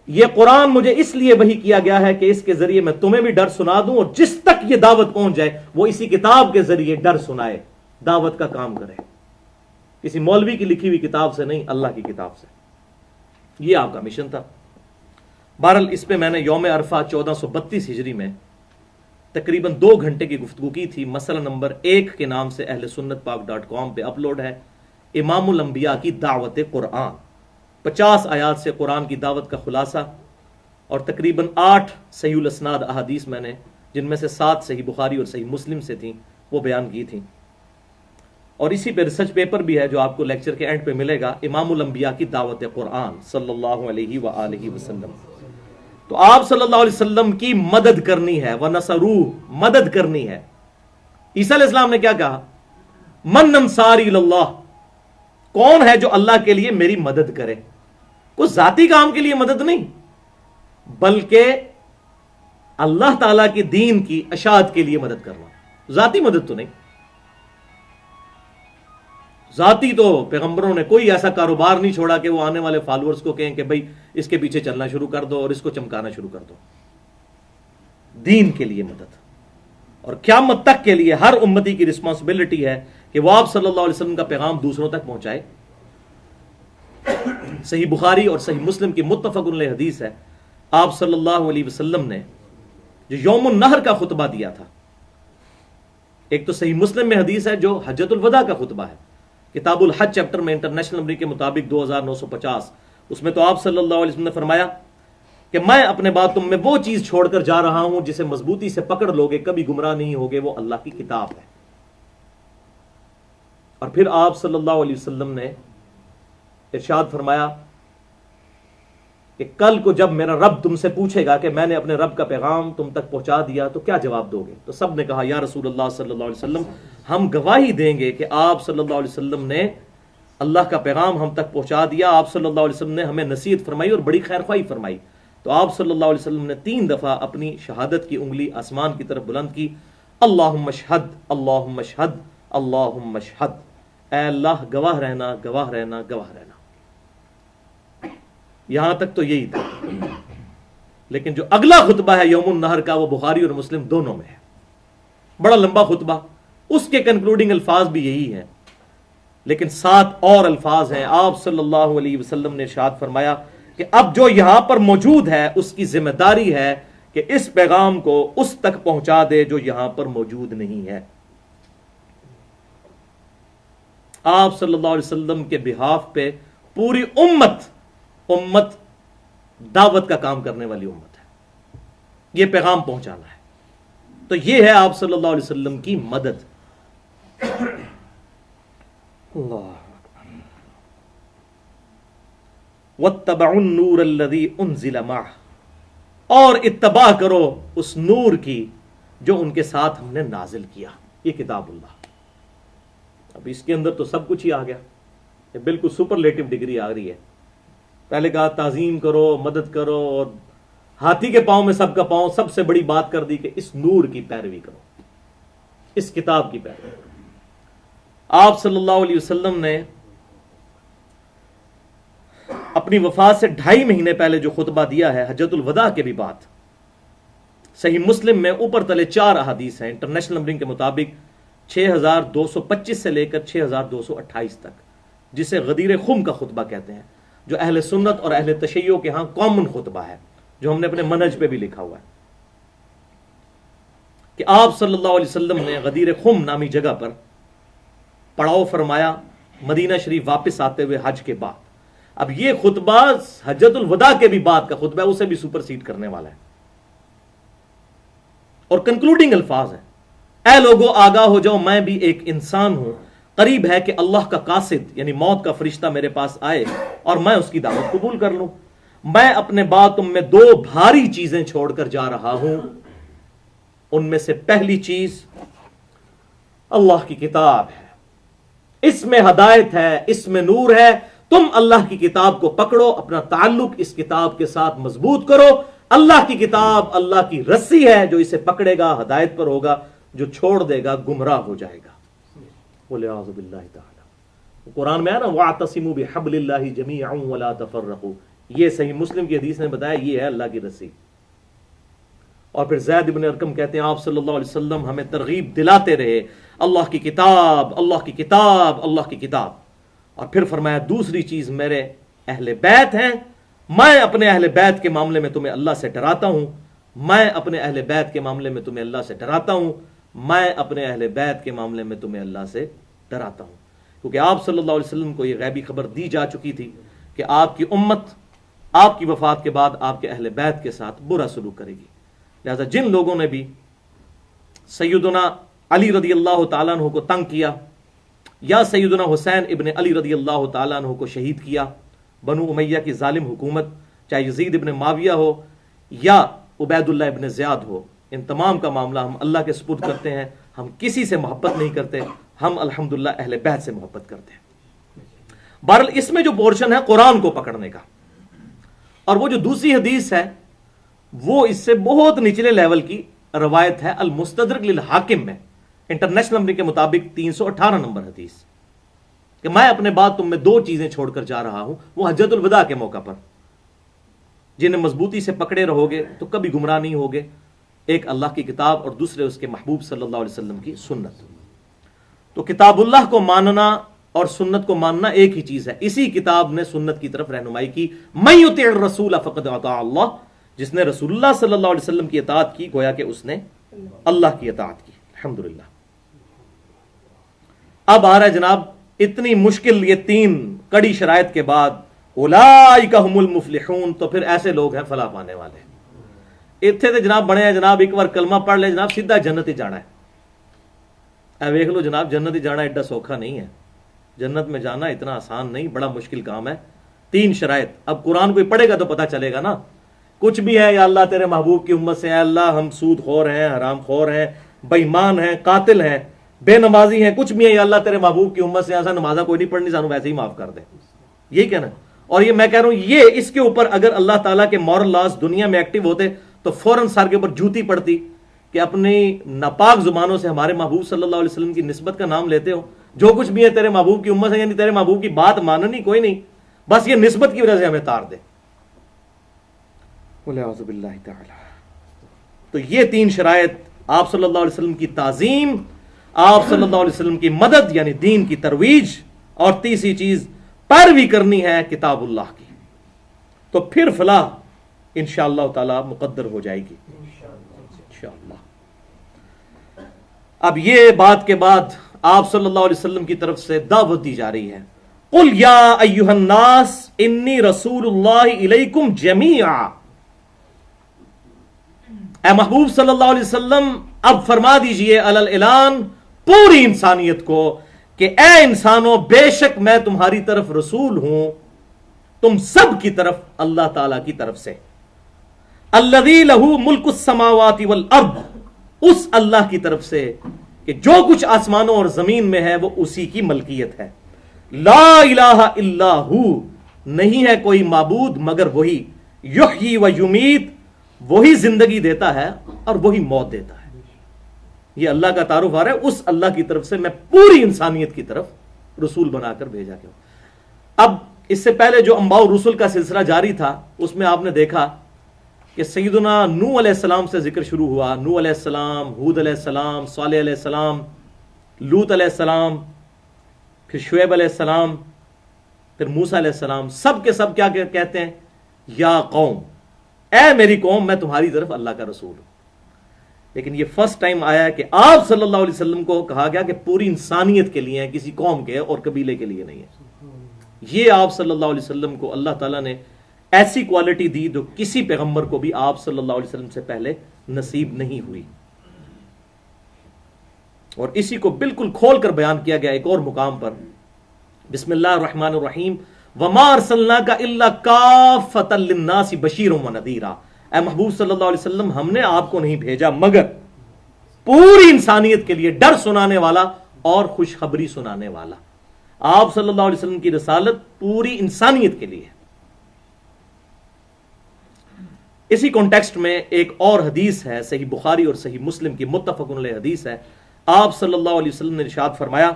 Speaker 1: یہ قرآن مجھے اس لیے وحی کیا گیا ہے کہ اس کے ذریعے میں تمہیں بھی ڈر سنا دوں، اور جس تک یہ دعوت پہنچ جائے وہ اسی کتاب کے ذریعے ڈر سنائے، دعوت کا کام کرے. کسی مولوی کی لکھی ہوئی کتاب سے نہیں، اللہ کی کتاب سے. یہ آپ کا مشن تھا. بہرحال اس پہ میں نے یوم عرفہ 1432 ہجری میں تقریباً 2 گھنٹے کی گفتگو کی تھی. مسئلہ نمبر 1 کے نام سے اہل سنت پاک.com پہ اپلوڈ ہے. امام الانبیاء کی دعوت قرآن، 50 آیات سے قرآن کی دعوت کا خلاصہ، اور تقریباً 8 صحیح الاسناد احادیث میں نے، جن میں سے 7 صحیح بخاری اور صحیح مسلم سے تھیں، وہ بیان کی تھیں. اور اسی پہ ریسرچ پیپر بھی ہے جو آپ کو لیکچر کے اینڈ پہ ملے گا، امام الانبیاء کی دعوت قرآن صلی اللہ علیہ وآلہ وسلم. تو آپ صلی اللہ علیہ وسلم کی مدد کرنی ہے، وَنَصَرُوهُ، مدد کرنی ہے. عیسیٰ علیہ السلام نے کیا کہا؟ من انصاری اللہ، کون ہے جو اللہ کے لیے میری مدد کرے؟ کوئی ذاتی کام کے لیے مدد نہیں، بلکہ اللہ تعالیٰ کی دین کی اشاعت کے لیے مدد کرنا. ذاتی مدد تو نہیں. ذاتی تو پیغمبروں نے کوئی ایسا کاروبار نہیں چھوڑا کہ وہ آنے والے فالوورز کو کہیں کہ بھئی اس کے پیچھے چلنا شروع کر دو اور اس کو چمکانا شروع کر دو. دین کے لیے مدد، اور قیامت تک کے لیے ہر امتی کی رسپانسبلٹی ہے کہ وہ آپ صلی اللہ علیہ وسلم کا پیغام دوسروں تک پہنچائے. صحیح بخاری اور صحیح مسلم کی متفق علیہ حدیث ہے، آپ صلی اللہ علیہ وسلم نے جو یوم النحر کا خطبہ دیا تھا، ایک تو صحیح مسلم میں حدیث ہے جو حجۃ الوداع کا خطبہ ہے، کتاب الحج چیپٹر میں انٹرنیشنل نمبر کے مطابق 2950، اس میں تو آپ صلی اللہ علیہ وسلم نے فرمایا کہ میں اپنے بعد تم میں وہ چیز چھوڑ کر جا رہا ہوں جسے مضبوطی سے پکڑ لوگے کبھی گمراہ نہیں ہوگے، وہ اللہ کی کتاب ہے. اور پھر آپ صلی اللہ علیہ وسلم نے ارشاد فرمایا کہ کل کو جب میرا رب تم سے پوچھے گا کہ میں نے اپنے رب کا پیغام تم تک پہنچا دیا تو کیا جواب دو گے؟ تو سب نے کہا یا رسول اللہ صلی اللہ علیہ وسلم، ہم گواہی دیں گے کہ آپ صلی اللہ علیہ وسلم نے اللہ کا پیغام ہم تک پہنچا دیا. آپ صلی اللہ علیہ وسلم نے ہمیں نصیحت فرمائی اور بڑی خیر خواہی فرمائی. تو آپ صلی اللہ علیہ وسلم نے 3 دفعہ اپنی شہادت کی انگلی آسمان کی طرف بلند کی، اللہم اشہد، اللہم اشہد، اللہم اشہد، اے اللہ گواہ رہنا، گواہ رہنا، گواہ رہنا. یہاں تک تو یہی تھا، لیکن جو اگلا خطبہ ہے یوم النحر کا، وہ بخاری اور مسلم دونوں میں ہے. بڑا لمبا خطبہ، اس کے کنکلوڈنگ الفاظ بھی یہی ہیں، لیکن 7 اور الفاظ ہیں. آپ صلی اللہ علیہ وسلم نے ارشاد فرمایا کہ اب جو یہاں پر موجود ہے اس کی ذمہ داری ہے کہ اس پیغام کو اس تک پہنچا دے جو یہاں پر موجود نہیں ہے. آپ صلی اللہ علیہ وسلم کے بہاف پہ پوری امت دعوت کا کام کرنے والی امت ہے، یہ پیغام پہنچانا ہے. تو یہ ہے آپ صلی اللہ علیہ وسلم کی مدد. اللہ وَاتَّبَعُوا النُّورَ الَّذِي أُنزِلَ مَعَهُ، اور اتباع کرو اس نور کی جو ان کے ساتھ ہم نے نازل کیا، یہ کتاب اللہ. اب اس کے اندر تو سب کچھ ہی آ گیا، یہ بالکل سپرلیٹو ڈگری آ رہی ہے. پہلے کہا تعظیم کرو، مدد کرو، اور ہاتھی کے پاؤں میں سب کا پاؤں، سب سے بڑی بات کر دی کہ اس نور کی پیروی کرو، اس کتاب کی پیروی کرو. آپ صلی اللہ علیہ وسلم نے اپنی وفات سے 2.5 مہینے پہلے جو خطبہ دیا ہے حجۃ الوداع کے بھی بات، صحیح مسلم میں اوپر تلے 4 احادیث ہیں انٹرنیشنل نمبرنگ کے مطابق 6225 سے لے کر 6228 تک، جسے غدیر خم کا خطبہ کہتے ہیں، جو اہل سنت اور اہل تشیع کے ہاں کامن خطبہ ہے. جو ہم نے اپنے منہج پہ بھی لکھا ہوا ہے کہ آپ صلی اللہ علیہ وسلم نے غدیر خم نامی جگہ پر پڑاؤ فرمایا مدینہ شریف واپس آتے ہوئے حج کے بعد. اب یہ خطبہ حجۃ الوداع کے بھی بعد کا خطبہ ہے، اسے بھی سپر سیڈ کرنے والا ہے. اور کنکلوڈنگ الفاظ ہیں، اے لوگو آگاہ ہو جاؤ، میں بھی ایک انسان ہوں، قریب ہے کہ اللہ کا قاصد یعنی موت کا فرشتہ میرے پاس آئے اور میں اس کی دعوت قبول کر لوں. میں اپنے بعد تم میں دو بھاری چیزیں چھوڑ کر جا رہا ہوں. ان میں سے پہلی چیز اللہ کی کتاب ہے، اس میں ہدایت ہے، اس میں نور ہے. تم اللہ کی کتاب کو پکڑو، اپنا تعلق اس کتاب کے ساتھ مضبوط کرو. اللہ کی کتاب اللہ کی رسی ہے، جو اسے پکڑے گا ہدایت پر ہوگا، جو چھوڑ دے گا گمراہ ہو جائے گا. وَلِعَاذُ بِاللَّهِ تَعَالَى. قرآن میں ہے نا وَاعْتَصِمُوا بِحَبْلِ اللَّهِ جَمِيعًا وَلَا تَفَرَّقُوا. یہ صحیح مسلم کی حدیث نے بتایا یہ ہے اللہ کی رسی. اور پھر زید بن ارقم کہتے ہیں آپ صلی اللہ علیہ وسلم ہمیں ترغیب دلاتے رہے اللہ کی کتاب، اللہ کی کتاب، اللہ کی کتاب. اور پھر فرمایا دوسری چیز میرے اہل بیت ہیں، میں اپنے اہل بیت کے معاملے میں تمہیں اللہ سے ڈراتا ہوں، میں اپنے اہل بیت کے معاملے میں تمہیں اللہ سے ڈراتا ہوں، میں اپنے اہل بیت کے معاملے میں تمہیں اللہ سے ڈراتا ہوں. کیونکہ آپ صلی اللہ علیہ وسلم کو یہ غیبی خبر دی جا چکی تھی کہ آپ کی امت آپ کی وفات کے بعد آپ کے اہل بیت کے ساتھ برا سلوک کرے گی. لہذا جن لوگوں نے بھی سیدنا علی رضی اللہ تعالیٰ عنہ کو تنگ کیا یا سیدنا حسین ابن علی رضی اللہ تعالیٰ عنہ کو شہید کیا، بنو امیہ کی ظالم حکومت، چاہے یزید ابن معاویہ ہو یا عبید اللہ ابن زیاد ہو، ان تمام کا معاملہ ہم اللہ کے سپرد کرتے ہیں. ہم کسی سے محبت نہیں کرتے، ہم الحمدللہ اہل بیت سے محبت کرتے ہیں. بہرحال اس میں جو پورشن ہے قرآن کو پکڑنے کا، اور وہ جو دوسری حدیث ہے وہ اس سے بہت نچلے لیول کی روایت ہے المستدرک للحاکم میں، انٹرنیشنل نمبر کے مطابق 318 نمبر حدیث، کہ میں اپنے بعد تم میں دو چیزیں چھوڑ کر جا رہا ہوں. وہ حجۃ الوداع کے موقع پر جنہیں مضبوطی سے پکڑے رہو گے تو کبھی گمراہ نہیں ہوگے. ایک اللہ کی کتاب اور دوسرے اس کے محبوب صلی اللہ علیہ وسلم کی سنت. تو کتاب اللہ کو ماننا اور سنت کو ماننا ایک ہی چیز ہے. اسی کتاب نے سنت کی طرف رہنمائی کی. من یطع الرسول فقد اطاع اللہ، جس نے رسول اللہ صلی اللہ علیہ وسلم کی اطاعت کی گویا کہ اس نے اللہ کی اطاعت کی. الحمدللہ. اب آ رہا ہے جناب اتنی مشکل یہ تین کڑی شرائط کے بعد اولئک هم المفلحون، تو پھر ایسے لوگ ہیں فلاح پانے والے. اتنے تو جناب بڑے ہیں جناب ایک بار کلمہ پڑھ لے جناب سیدھا جنت ہی جانا ہے. اے ویکھ لو جناب جنت ہی جانا ایڈا سوکھا نہیں ہے. جنت میں جانا اتنا آسان نہیں، بڑا مشکل کام ہے. تین شرائط. اب قرآن کوئی پڑھے گا تو پتہ چلے گا نا. کچھ بھی ہے یا اللہ تیرے محبوب کی امت سے، اے اللہ ہم سود خور ہیں، حرام خور ہیں، بے ایمان ہیں، قاتل ہیں، بے نمازی ہیں، کچھ بھی ہے یا اللہ تیرے محبوب کی امت سے، ایسا نمازہ کوئی نہیں پڑھنی، سانو ویسے ہی معاف کر دے. یہی کہنا. اور یہ میں کہہ رہا ہوں یہ اس کے اوپر اگر اللہ تعالیٰ کے مورل لاز دنیا میں ایکٹیو ہوتے تو فوراً سر کے اوپر جوتی پڑتی کہ اپنی ناپاک زبانوں سے ہمارے محبوب صلی اللہ علیہ وسلم کی نسبت کا نام لیتے ہو. جو کچھ بھی ہے تیرے محبوب کی امت ہے، یعنی تیرے محبوب کی بات ماننی کوئی نہیں، بس یہ نسبت کی وجہ سے ہمیں تار دے. وَلِعَوْذُ بِاللَّهِ تَعَالَى. تو یہ تین شرائط، آپ صلی اللہ علیہ وسلم کی تعظیم، آپ صلی اللہ علیہ وسلم کی مدد یعنی دین کی ترویج، اور تیسری چیز پیروی کرنی ہے کتاب اللہ کی. تو پھر فلاح انشاءاللہ تعالی مقدر ہو جائے گی انشاءاللہ. اب یہ بات کے بعد آپ صلی اللہ علیہ وسلم کی طرف سے دعوت دی جا رہی ہے. قل یا ایھا الناس انی رسول اللہ الیکم جمیعا. اے محبوب صلی اللہ علیہ وسلم اب فرما دیجئے علی الاعلان پوری انسانیت کو کہ اے انسانوں بے شک میں تمہاری طرف رسول ہوں، تم سب کی طرف اللہ تعالی کی طرف سے. الذی لہ ملک السماوات والارض، اس اللہ کی طرف سے کہ جو کچھ آسمانوں اور زمین میں ہے وہ اسی کی ملکیت ہے. لا الہ الا ہو، نہیں ہے کوئی معبود مگر وہی. یحیی و یمیت، وہی زندگی دیتا ہے اور وہی موت دیتا ہے. یہ اللہ کا تعارف آ رہا ہے اس اللہ کی طرف سے میں پوری انسانیت کی طرف رسول بنا کر بھیجا گیا. اب اس سے پہلے جو انباء و رسل کا سلسلہ جاری تھا اس میں آپ نے دیکھا کہ سیدنا نوح علیہ السلام سے ذکر شروع ہوا. نوح علیہ السلام، ہود علیہ السلام، صالح علیہ السلام، لوط علیہ السلام، پھر شعیب علیہ السلام، پھر موسیٰ علیہ السلام. سب کے سب کیا کہتے ہیں؟ یا قوم. اے میری قوم میں تمہاری طرف اللہ کا رسول ہوں. لیکن یہ فرسٹ ٹائم آیا ہے کہ آپ صلی اللہ علیہ وسلم کو کہا گیا کہ پوری انسانیت کے لیے ہے, کسی قوم کے اور قبیلے کے لیے نہیں ہے. یہ آپ صلی اللہ علیہ وسلم کو اللہ تعالیٰ نے ایسی کوالٹی دی جو کسی پیغمبر کو بھی آپ صلی اللہ علیہ وسلم سے پہلے نصیب نہیں ہوئی. اور اسی کو بالکل کھول کر بیان کیا گیا ایک اور مقام پر, بسم اللہ الرحمن الرحیم, وما ارسلناک الا کافۃ للناس بشیرا ونذیرا. اے محبوب صلی اللہ علیہ وسلم, ہم نے آپ کو نہیں بھیجا مگر پوری انسانیت کے لیے ڈر سنانے والا اور خوشخبری سنانے والا. آپ صلی اللہ علیہ وسلم کی رسالت پوری انسانیت کے لیے. اسی کانٹیکسٹ میں ایک اور حدیث ہے, صحیح بخاری اور صحیح مسلم کی متفق علیہ حدیث ہے. آپ صلی اللہ علیہ وسلم نے ارشاد فرمایا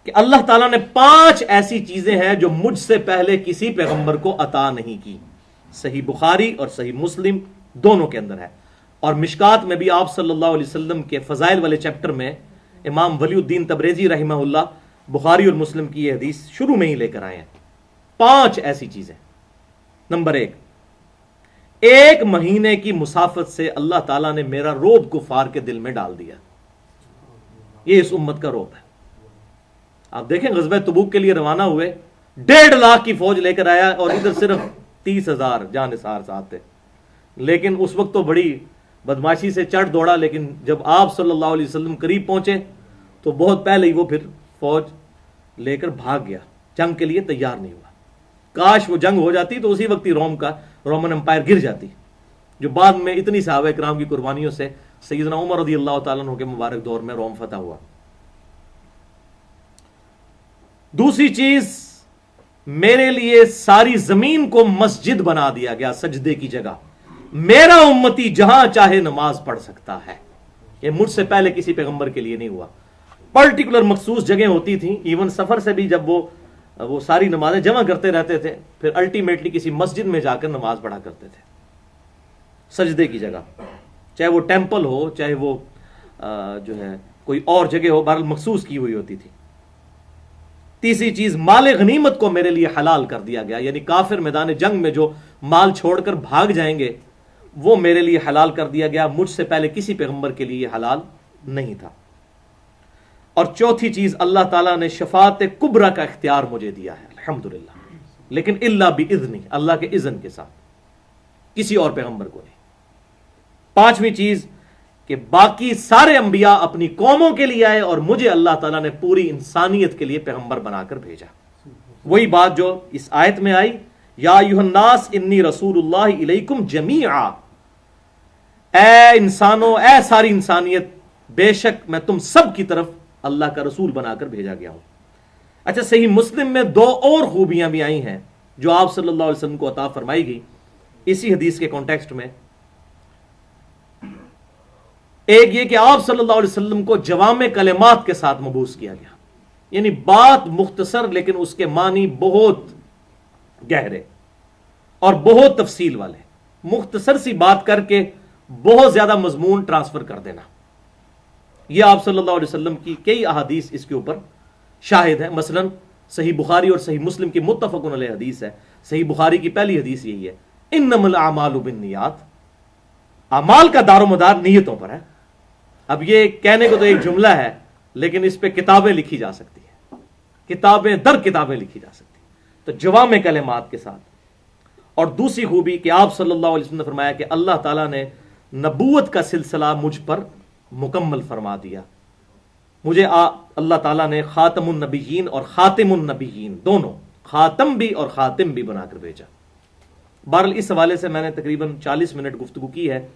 Speaker 1: کہ اللہ تعالیٰ نے 5 ایسی چیزیں ہیں جو مجھ سے پہلے کسی پیغمبر کو عطا نہیں کی. صحیح بخاری اور صحیح مسلم دونوں کے اندر ہے. اور مشکات میں بھی آپ صلی اللہ علیہ وسلم کے فضائل والے چیپٹر میں امام ولی الدین تبریزی رحمہ اللہ بخاری اور مسلم کی یہ حدیث شروع میں ہی لے کر آئے ہیں. 5 ایسی چیزیں. نمبر 1, 1 مہینے کی مسافت سے اللہ تعالیٰ نے میرا روب کفار کے دل میں ڈال دیا. یہ اس امت کا روب ہے. آپ دیکھیں غزوہ تبوک کے لیے روانہ ہوئے, 1.5 لاکھ کی فوج لے کر آیا اور ادھر صرف 30,000 جانثار ساتھ تھے. لیکن اس وقت تو بڑی بدماشی سے چڑھ دوڑا, لیکن جب آپ صلی اللہ علیہ وسلم قریب پہنچے تو بہت پہلے ہی وہ پھر فوج لے کر بھاگ گیا, جنگ کے لیے تیار نہیں ہوا. کاش وہ جنگ ہو جاتی تو اسی وقت ہی رومن امپائر گر جاتی, جو بعد میں اتنی صحابہ کرام کی قربانیوں سے سیدنا عمر رضی اللہ تعالیٰ عنہ کے مبارک دور میں روم فتح ہوا. دوسری چیز, میرے لیے ساری زمین کو مسجد بنا دیا گیا, سجدے کی جگہ. میرا امتی جہاں چاہے نماز پڑھ سکتا ہے. یہ مجھ سے پہلے کسی پیغمبر کے لیے نہیں ہوا. پرٹیکولر مخصوص جگہیں ہوتی تھیں, ایون سفر سے بھی جب وہ ساری نمازیں جمع کرتے رہتے تھے, پھر الٹیمیٹلی کسی مسجد میں جا کر نماز پڑھا کرتے تھے, سجدے کی جگہ. چاہے وہ ٹیمپل ہو, چاہے وہ جو ہے کوئی اور جگہ ہو, بہرحال مخصوص کی ہوئی ہوتی تھی. تیسری چیز, مال غنیمت کو میرے لیے حلال کر دیا گیا, یعنی کافر میدان جنگ میں جو مال چھوڑ کر بھاگ جائیں گے وہ میرے لیے حلال کر دیا گیا. مجھ سے پہلے کسی پیغمبر کے لیے یہ حلال نہیں تھا. اور چوتھی چیز, اللہ تعالیٰ نے شفاعت کبریٰ کا اختیار مجھے دیا ہے, الحمدللہ, لیکن الا باذنہ, اللہ کے اذن کے ساتھ, کسی اور پیغمبر کو نہیں. 5ویں چیز کہ باقی سارے انبیاء اپنی قوموں کے لیے آئے اور مجھے اللہ تعالیٰ نے پوری انسانیت کے لیے پیغمبر بنا کر بھیجا. وہی بات جو اس آیت میں آئی, یا ایھا الناس انی رسول اللہ الیکم جمیعا, اے انسانوں, اے ساری انسانیت, بے شک میں تم سب کی طرف اللہ کا رسول بنا کر بھیجا گیا ہوں. اچھا, صحیح مسلم میں 2 اور خوبیاں بھی آئی ہیں جو آپ صلی اللہ علیہ وسلم کو عطا فرمائی گئی اسی حدیث کے کانٹیکسٹ میں. ایک یہ کہ آپ صلی اللہ علیہ وسلم کو جوامع کلمات کے ساتھ مبعوث کیا گیا, یعنی بات مختصر لیکن اس کے معنی بہت گہرے اور بہت تفصیل والے. مختصر سی بات کر کے بہت زیادہ مضمون ٹرانسفر کر دینا. یہ آپ صلی اللہ علیہ وسلم کی کئی احادیث اس کے اوپر شاہد ہیں. مثلا صحیح بخاری اور صحیح مسلم کی متفق علیہ حدیث ہے. صحیح بخاری کی پہلی حدیث یہی ہے, انما الاعمال بالنیات, اعمال کا دار و مدار نیتوں پر ہے. اب یہ کہنے کو تو ایک جملہ ہے, لیکن اس پہ کتابیں لکھی جا سکتی ہیں, کتابیں در کتابیں لکھی جا سکتی ہیں. تو جوامع کلمات کے ساتھ. اور دوسری خوبی کہ آپ صلی اللہ علیہ وسلم نے فرمایا کہ اللہ تعالیٰ نے نبوت کا سلسلہ مجھ پر مکمل فرما دیا. مجھے اللہ تعالیٰ نے خاتم النبیین اور خاتم النبیین, دونوں خاتم بھی اور خاتم بھی بنا کر بھیجا. بہرحال اس حوالے سے میں نے تقریباً 40 منٹ گفتگو کی ہے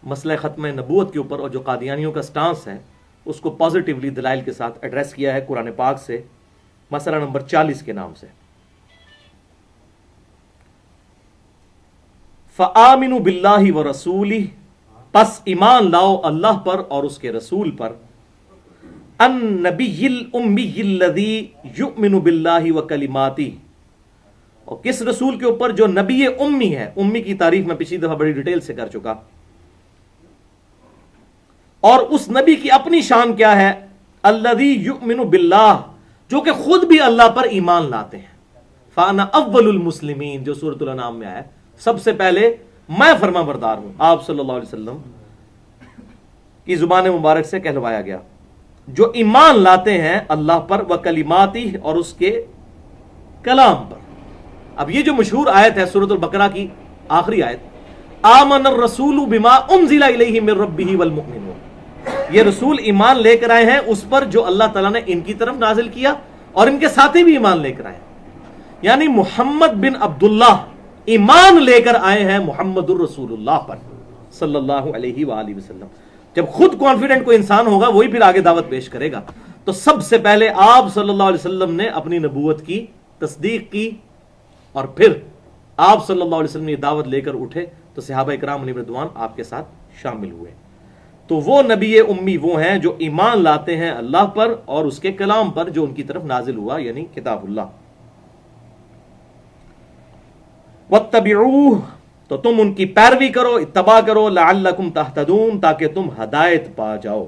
Speaker 1: مسئلہ ختم نبوت کے اوپر, اور جو قادیانیوں کا سٹانس ہے اس کو پازیٹیولی دلائل کے ساتھ ایڈریس کیا ہے قرآن پاک سے, مسئلہ نمبر 40 کے نام سے. فآمنوا باللہ ورسولہ, پس ایمان لاؤ اللہ پر اور اس کے رسول پر. النبی الامی الذی یؤمن باللہ وکلماتہ, اور کس رسول کے اوپر جو نبی امی ہے. امی کی تعریف میں پچھلی دفعہ بڑی ڈیٹیل سے کر چکا. اور اس نبی کی اپنی شان کیا ہے, الذی یؤمن باللہ, جو کہ خود بھی اللہ پر ایمان لاتے ہیں. فانا اول المسلمین, جو سورۃ الانعام میں آیا, سب سے پہلے میں فرما بردار ہوں. آپ صلی اللہ علیہ وسلم کی زبان مبارک سے کہلوایا گیا جو ایمان لاتے ہیں اللہ پر و کلماتی اور اس کے کلام پر. اب یہ جو مشہور آیت ہے سورۃ البقرہ کی آخری آیت, آمن الرسول بما انزل الیہ من ربہ والمؤمنون, یہ رسول ایمان لے کر آئے ہیں اس پر جو اللہ تعالیٰ نے ان کی طرف نازل کیا اور ان کے ساتھی بھی ایمان لے کر آئے. یعنی محمد بن عبداللہ ایمان لے کر آئے ہیں محمد الرسول اللہ پر صلی اللہ علیہ وآلہ وسلم. جب خود کانفیڈنٹ کوئی انسان ہوگا وہی پھر آگے دعوت پیش کرے گا. تو سب سے پہلے آپ صلی اللہ علیہ وسلم نے اپنی نبوت کی تصدیق کی اور پھر آپ صلی اللہ علیہ وسلم یہ دعوت لے کر اٹھے تو صحابہ اکرام علیہم رضوان آپ کے ساتھ شامل ہوئے. تو وہ نبی امی وہ ہیں جو ایمان لاتے ہیں اللہ پر اور اس کے کلام پر جو ان کی طرف نازل ہوا, یعنی کتاب اللہ. واتبعوہ, تو تم ان کی پیروی کرو, اتباع کرو, لعلکم تہتدون, تاکہ تم ہدایت پا جاؤ.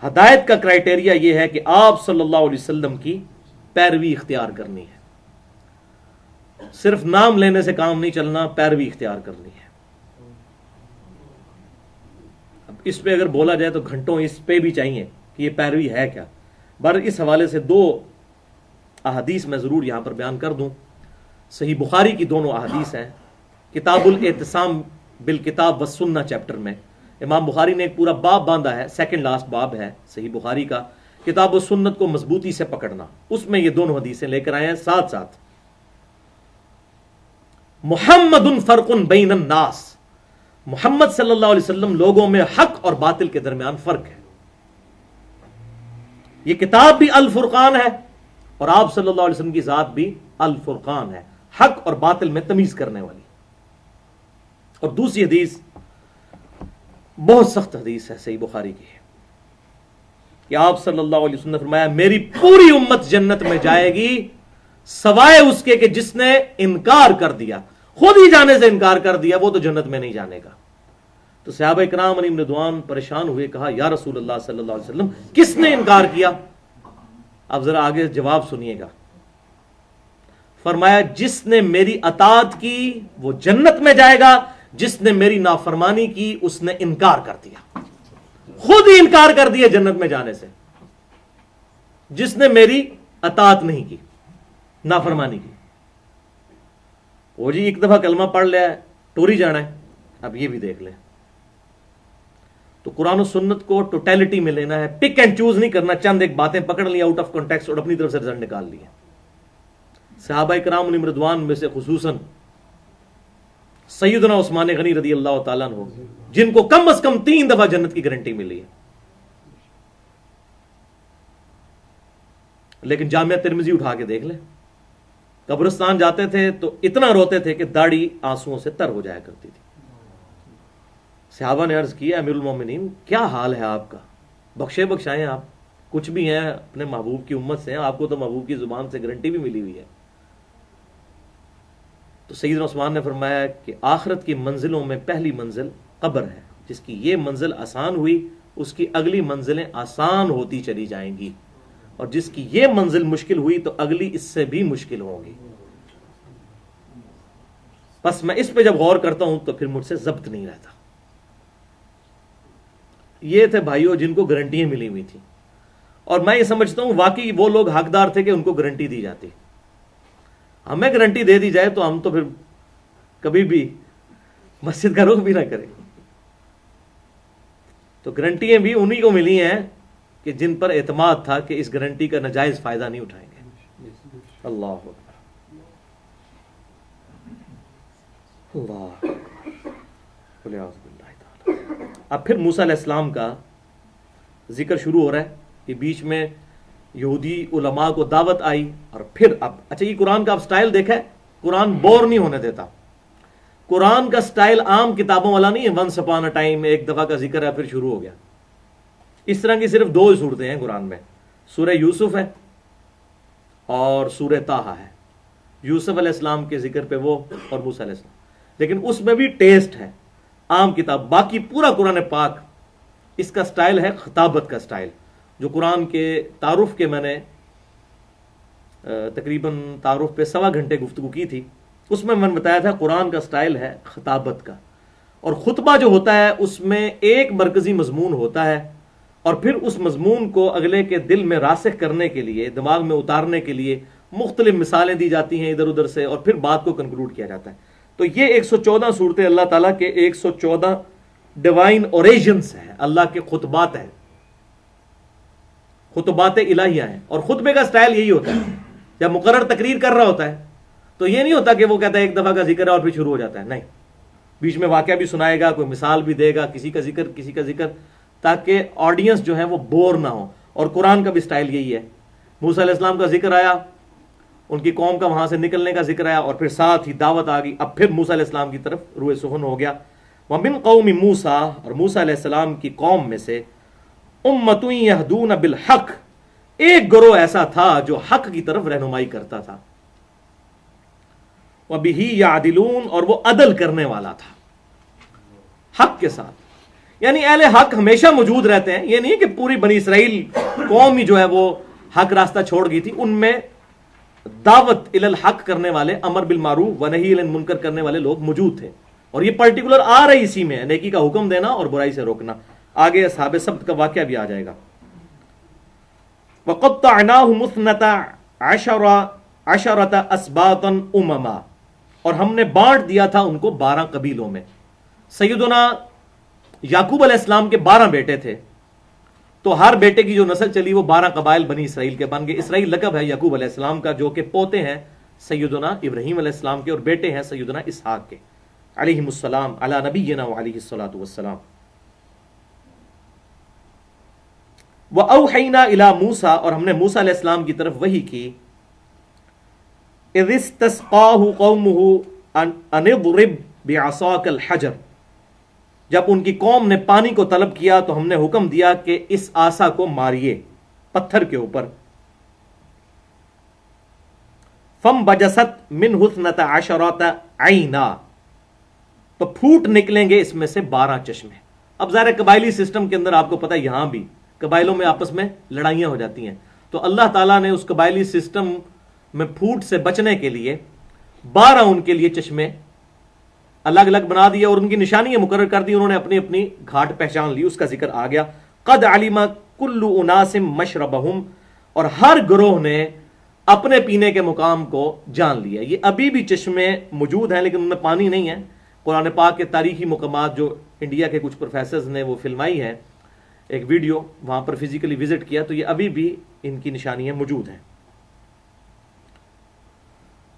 Speaker 1: ہدایت کا کرائٹیریا یہ ہے کہ آپ صلی اللہ علیہ وسلم کی پیروی اختیار کرنی ہے. صرف نام لینے سے کام نہیں چلنا, پیروی اختیار کرنی ہے. اب اس پہ اگر بولا جائے تو گھنٹوں اس پہ بھی چاہیے کہ یہ پیروی ہے کیا. اس حوالے سے دو احادیث میں ضرور یہاں پر بیان کر دوں. صحیح بخاری کی دونوں احادیث ہیں. کتاب الاعتصام بالکتاب والسنہ چیپٹر میں امام بخاری نے ایک پورا باب باندھا ہے, سیکنڈ لاسٹ باب ہے صحیح بخاری کا, کتاب و سنت کو مضبوطی سے پکڑنا. اس میں یہ دونوں حدیثیں لے کر آئے ہیں ساتھ ساتھ. محمد فرق بین الناس, محمد صلی اللہ علیہ وسلم لوگوں میں حق اور باطل کے درمیان فرق ہے. یہ کتاب بھی الفرقان ہے اور آپ صلی اللہ علیہ وسلم کی ذات بھی الفرقان ہے, حق اور باطل میں تمیز کرنے والی. اور دوسری حدیث بہت سخت حدیث ہے صحیح بخاری کی, کہ آپ صلی اللہ علیہ وسلم نے فرمایا میری پوری امت جنت میں جائے گی سوائے اس کے کہ جس نے انکار کر دیا, خود ہی جانے سے انکار کر دیا, وہ تو جنت میں نہیں جانے گا. تو صحابہ کرام علیہم رضوان پریشان ہوئے, کہا یا رسول اللہ صلی اللہ علیہ وسلم کس نے انکار کیا؟ اب ذرا آگے جواب سنیے گا. فرمایا جس نے میری اطاعت کی وہ جنت میں جائے گا, جس نے میری نافرمانی کی اس نے انکار کر دیا, خود ہی انکار کر دیا جنت میں جانے سے. جس نے میری اطاعت نہیں کی, نافرمانی کی, وہ جی ایک دفعہ کلمہ پڑھ لیا ہے ٹوری جانا ہے. اب یہ بھی دیکھ لیں. تو قرآن و سنت کو ٹوٹیلٹی میں لینا ہے, پک اینڈ چوز نہیں کرنا, چند ایک باتیں پکڑ لی آؤٹ آف کانٹیکسٹ اور اپنی طرف سے رزلٹ نکال لیے. صحابہ کرام علیہم رضوان میں سے خصوصاً سیدنا عثمان غنی رضی اللہ تعالیٰ عنہ, جن کو کم از کم 3 دفعہ جنت کی گارنٹی ملی ہے. لیکن جامعہ ترمذی اٹھا کے دیکھ لیں, قبرستان جاتے تھے تو اتنا روتے تھے کہ داڑھی آنسوؤں سے تر ہو جایا کرتی تھی. صحابہ نے عرض کیا امیر المومنین کیا حال ہے آپ کا, بخشائیں آپ, کچھ بھی ہیں اپنے محبوب کی امت سے, آپ کو تو محبوب کی زبان سے گارنٹی بھی ملی ہوئی ہے. تو سیدنا عثمان نے فرمایا کہ آخرت کی منزلوں میں پہلی منزل قبر ہے, جس کی یہ منزل آسان ہوئی اس کی اگلی منزلیں آسان ہوتی چلی جائیں گی, اور جس کی یہ منزل مشکل ہوئی تو اگلی اس سے بھی مشکل ہوگی. بس میں اس پہ جب غور کرتا ہوں تو پھر مجھ سے ضبط نہیں رہتا. یہ تھے بھائیوں جن کو گارنٹیاں ملی ہوئی تھیں, اور میں یہ سمجھتا ہوں واقعی وہ لوگ حقدار تھے کہ ان کو گارنٹی دی جاتی. ہمیں گارنٹی دے دی جائے تو ہم تو پھر کبھی بھی مسجد کا رخ بھی نہ کریں. تو گارنٹیاں بھی انہی کو ملی ہیں کہ جن پر اعتماد تھا کہ اس گارنٹی کا ناجائز فائدہ نہیں اٹھائیں گے. اللہ اب پھر موسیٰ علیہ السلام کا ذکر شروع ہو رہا ہے کہ بیچ میں یہودی علماء کو دعوت آئی, اور پھر اب اچھا یہ قرآن کا اب سٹائل دیکھا ہے, قرآن بور نہیں ہونے دیتا. قرآن کا سٹائل عام کتابوں والا نہیں ہے, ونس اپان اے ٹائم ایک دفعہ کا ذکر ہے پھر شروع ہو گیا. اس طرح کی صرف 2 صورتیں ہیں قرآن میں, سورہ یوسف ہے اور سورہ طٰہٰ ہے. یوسف علیہ السلام کے ذکر پہ وہ اور موسیٰ علیہ السلام, لیکن اس میں بھی ٹیسٹ ہے عام کتاب. باقی پورا قرآن پاک اس کا سٹائل ہے خطابت کا سٹائل, جو قرآن کے تعارف کے میں نے تقریباً تعارف پہ 1.25 گھنٹے گفتگو کی تھی. اس میں نے بتایا تھا قرآن کا سٹائل ہے خطابت کا، اور خطبہ جو ہوتا ہے اس میں ایک مرکزی مضمون ہوتا ہے، اور پھر اس مضمون کو اگلے کے دل میں راسخ کرنے کے لیے، دماغ میں اتارنے کے لیے مختلف مثالیں دی جاتی ہیں ادھر ادھر سے، اور پھر بات کو کنکلوڈ کیا جاتا ہے. تو یہ 114 صورتیں اللہ تعالیٰ کے 114 ڈیوائن اوریجنز ہیں، اللہ کے خطبات ہیں، خطبات الہیہ ہیں. اور خطبے کا سٹائل یہی ہوتا ہے، جب مقرر تقریر کر رہا ہوتا ہے تو یہ نہیں ہوتا کہ وہ کہتا ہے ایک دفعہ کا ذکر ہے اور پھر شروع ہو جاتا ہے، نہیں، بیچ میں واقعہ بھی سنائے گا، کوئی مثال بھی دے گا، کسی کا ذکر، تاکہ آڈینس جو ہے وہ بور نہ ہو. اور قرآن کا بھی سٹائل یہی ہے. موسیٰ علیہ السلام کا ذکر آیا، ان کی قوم کا وہاں سے نکلنے کا ذکر آیا، اور پھر ساتھ ہی دعوت آ گئی. اب پھر موسیٰ علیہ السلام کی طرف روئے سخن ہو گیا. وَمِن قَوْمِ موسیٰ، اور موسیٰ علیہ السلام کی قوم میں سے اُمَّةٌ يَهْدُونَ بِالْحَقِّ، ایک گروہ ایسا تھا جو حق کی طرف رہنمائی کرتا تھا. وَبِهِ يَعْدِلُونَ، اور وہ عدل کرنے والا تھا حق کے ساتھ. یعنی اہل حق ہمیشہ موجود رہتے ہیں، یہ نہیں کہ پوری بنی اسرائیل قوم ہی جو ہے وہ حق راستہ چھوڑ گئی تھی. ان میں دعوت الی الحق کرنے والے، امر بالمعروف و نہی عن المنکر کرنے والے لوگ موجود تھے. اور یہ پرٹیکولر آ رہی اسی میں، نیکی کا حکم دینا اور برائی سے روکنا. آگے اصحاب سبت کا واقعہ بھی آ جائے گا. وَقَطَّعْنَاهُمُ اثْنَتَ عَشَرَةَ أَسْبَاطًا أُمَمًا، اور ہم نے بانٹ دیا تھا ان کو 12 قبیلوں میں. سیدنا یعقوب علیہ السلام کے 12 بیٹے تھے، تو ہر بیٹے کی جو نسل چلی وہ 12 قبائل بنی اسرائیل کے بن گئے. اسرائیل لقب ہے یعقوب علیہ السلام کا، جو کہ پوتے ہیں سیدنا ابراہیم علیہ السلام کے اور بیٹے ہیں سیدنا اسحاق کے علیہم السلام، علی نبینا وعلیہ الصلوۃ والسلام. وَأَوْحَيْنَا إِلَى مُوسَىٰ، اور ہم نے موسیٰ علیہ السلام کی طرف وحی کی. إِذِ اسْتَسْقَاهُ قَوْمُهُ أَنِ اضْرِبْ بِعَصَاكَ الْحَجَرَ، جب ان کی قوم نے پانی کو طلب کیا تو ہم نے حکم دیا کہ اس آسا کو ماریے پتھر کے اوپر. فَانْبَجَسَتْ مِنْهُ اثْنَتَ عَشَرَةَ عَيْنًا، تو پھوٹ نکلیں گے اس میں سے 12 چشمے. اب ظاہر قبائلی سسٹم کے اندر آپ کو پتہ ہے یہاں بھی قبائلوں میں آپس میں لڑائیاں ہو جاتی ہیں، تو اللہ تعالیٰ نے اس قبائلی سسٹم میں پھوٹ سے بچنے کے لیے 12 ان کے لیے چشمے الگ الگ بنا دیا، اور ان کی نشانیاں مقرر کر دی. انہوں نے اپنی اپنی گھاٹ پہچان لی، اس کا ذکر آ گیا. قد علم کل اناس مشربہم، اور ہر گروہ نے اپنے پینے کے مقام کو جان لیا. یہ ابھی بھی چشمے موجود ہیں لیکن ان میں پانی نہیں ہے. قرآن پاک کے تاریخی مقامات جو انڈیا کے کچھ پروفیسرز نے وہ فلمائی ہے، ایک ویڈیو وہاں پر فزیکلی وزٹ کیا، تو یہ ابھی بھی ان کی نشانیاں موجود ہیں.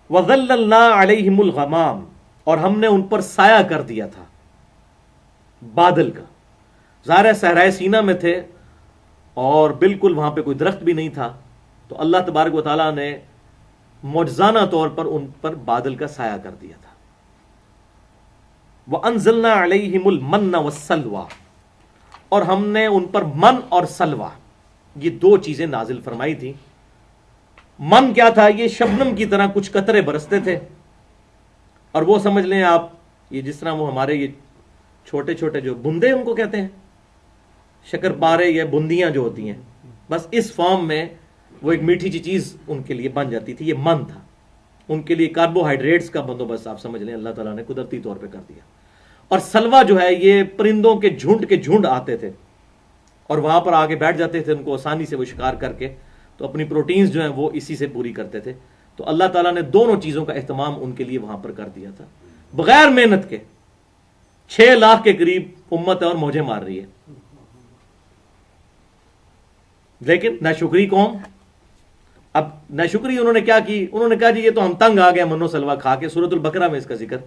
Speaker 1: وَظَلَّلْنَا عَلَيْهِمُ الْغَمَامَ، اور ہم نے ان پر سایہ کر دیا تھا بادل کا. ظاہر صحرائے سینا میں تھے اور بالکل وہاں پہ کوئی درخت بھی نہیں تھا، تو اللہ تبارک و تعالیٰ نے معجزانہ طور پر ان پر بادل کا سایہ کر دیا تھا. وَأَنزَلْنَا عَلَيْهِمُ الْمَنَّ وَالسَّلْوَىٰ، اور ہم نے ان پر من اور سلوہ یہ 2 چیزیں نازل فرمائی تھی. من کیا تھا؟ یہ شبنم کی طرح کچھ قطرے برستے تھے، اور وہ سمجھ لیں آپ یہ جس طرح وہ ہمارے یہ چھوٹے چھوٹے جو بندے ان کو کہتے ہیں، شکر پارے یا بندیاں جو ہوتی ہیں، بس اس فارم میں وہ ایک میٹھی سی چیز ان کے لیے بن جاتی تھی. یہ من تھا. ان کے لیے کاربوہائیڈریٹس کا بندوبست آپ سمجھ لیں اللہ تعالیٰ نے قدرتی طور پہ کر دیا. اور سلوا جو ہے یہ پرندوں کے جھنڈ آتے تھے اور وہاں پر آگے بیٹھ جاتے تھے، ان کو آسانی سے وہ شکار کر کے تو اپنی پروٹینز جو ہیں وہ اسی سے پوری کرتے تھے. تو اللہ تعالیٰ نے دونوں چیزوں کا اہتمام ان کے لیے وہاں پر کر دیا تھا بغیر محنت کے. 6 لاکھ کے قریب امت ہے اور موجیں مار رہی ہے، لیکن ناشکری قوم. اب ناشکری انہوں نے کیا کی؟ انہوں نے کہا جی یہ تو ہم تنگ آ گئے منو سلوا کھا کے. سورۃ البقرہ میں اس کا ذکر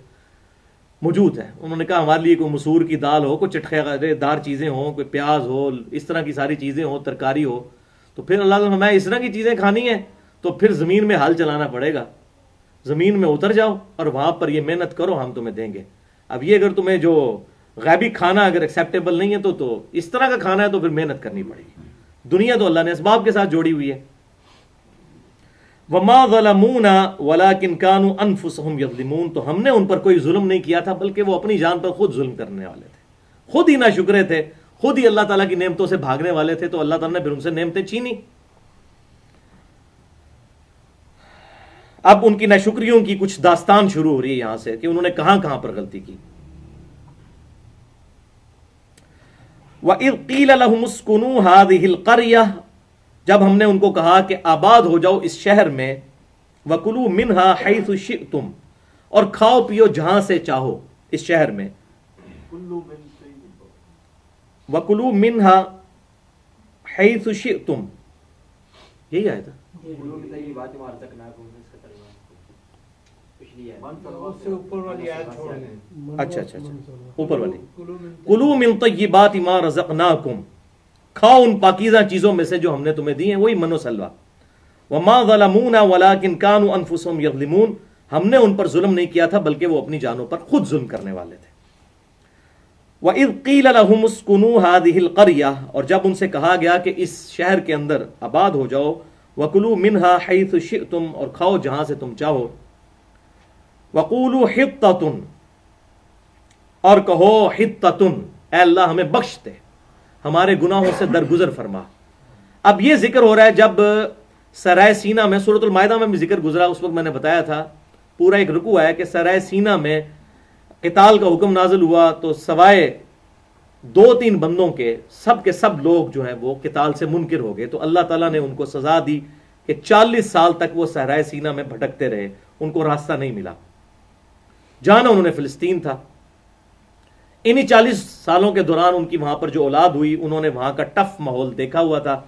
Speaker 1: موجود ہے. انہوں نے کہا ہمارے لیے کوئی مسور کی دال ہو، کوئی چٹخے دار چیزیں ہوں، کوئی پیاز ہو، اس طرح کی ساری چیزیں ہوں، ترکاری ہو. تو پھر اللہ تعالیٰ ہمیں اس طرح کی چیزیں کھانی ہیں تو پھر زمین میں ہل چلانا پڑے گا، زمین میں اتر جاؤ اور وہاں پر یہ محنت کرو، ہم تمہیں دیں گے. اب یہ اگر تمہیں جو غیبی کھانا اگر ایکسیپٹیبل نہیں ہے تو اس طرح کا کھانا ہے تو پھر محنت کرنی پڑے گی. دنیا تو اللہ نے اسباب کے ساتھ جوڑی ہوئی ہے. وَمَا ظَلَمُونَا وَلَكِنْ كَانُوا أَنفُسَهُمْ يَظْلِمُونَ، تو ہم نے ان پر کوئی ظلم نہیں کیا تھا بلکہ وہ اپنی جان پر خود ظلم کرنے والے تھے، خود ہی ناشکرے تھے، خود ہی اللہ تعالیٰ کی نعمتوں سے بھاگنے والے تھے. تو اللہ تعالیٰ نے پھر ان سے نعمتیں چھینی. اب ان کی ناشکریوں کی کچھ داستان شروع ہو رہی ہے یہاں سے کہ انہوں نے کہاں کہاں پر غلطی کی. وَإِذْ قِيلَ لَهُمُ اسْكُنُوا هَٰذِهِ الْقَرْيَةَ، جب ہم نے ان کو کہا کہ آباد ہو جاؤ اس شہر میں، وَكُلُوا مِنْهَا حَيْثُ شِئْتُمْ، اور کھاؤ پیو جہاں سے چاہو اس شہر میں. وَكُلُوا مِنْهَا حَيْثُ شِئْتُمْ، یہی آیا تھا. اچھا اوپر والی کلوا من طیبات ما رزقناکم، کھاؤ ان پاکیزہ چیزوں میں سے جو ہم نے تمہیں دی ہیں، وہی من و سلوہ. وما ظلمونا ولکن كانوا انفسهم یظلمون، ہم نے ان پر ظلم نہیں کیا تھا بلکہ وہ اپنی جانوں پر خود ظلم کرنے والے تھے. وَإِذْ قِيلَ لَهُمُ اسْكُنُوا هَٰذِهِ الْقَرْيَةَ، اور جب ان سے کہا گیا کہ اس شہر کے اندر آباد ہو جاؤ، وَكُلُوا مِنْهَا حَيْثُ شِئْتُمْ، اور کھاؤ جہاں سے تم چاہو. وَقُولُوا حِطَّةٌ، اور کہو حِطَّةٌ، اے اللہ ہمیں بخش دے، ہمارے گناہوں سے درگزر فرما. اب یہ ذکر ہو رہا ہے جب سرائے سینا میں، سورۃ المائدہ میں بھی ذکر گزرا، اس وقت میں نے بتایا تھا پورا ایک رکوع ہے کہ سرائے سینا میں قتال کا حکم نازل ہوا تو سوائے 2-3 بندوں کے سب لوگ جو ہیں وہ قتال سے منکر ہو گئے. تو اللہ تعالیٰ نے ان کو سزا دی کہ 40 سال تک وہ صحرائے سینا میں بھٹکتے رہے، ان کو راستہ نہیں ملا. جانا انہوں نے فلسطین تھا. انہی 40 سالوں کے دوران ان کی وہاں پر جو اولاد ہوئی، انہوں نے وہاں کا ٹف ماحول دیکھا ہوا تھا،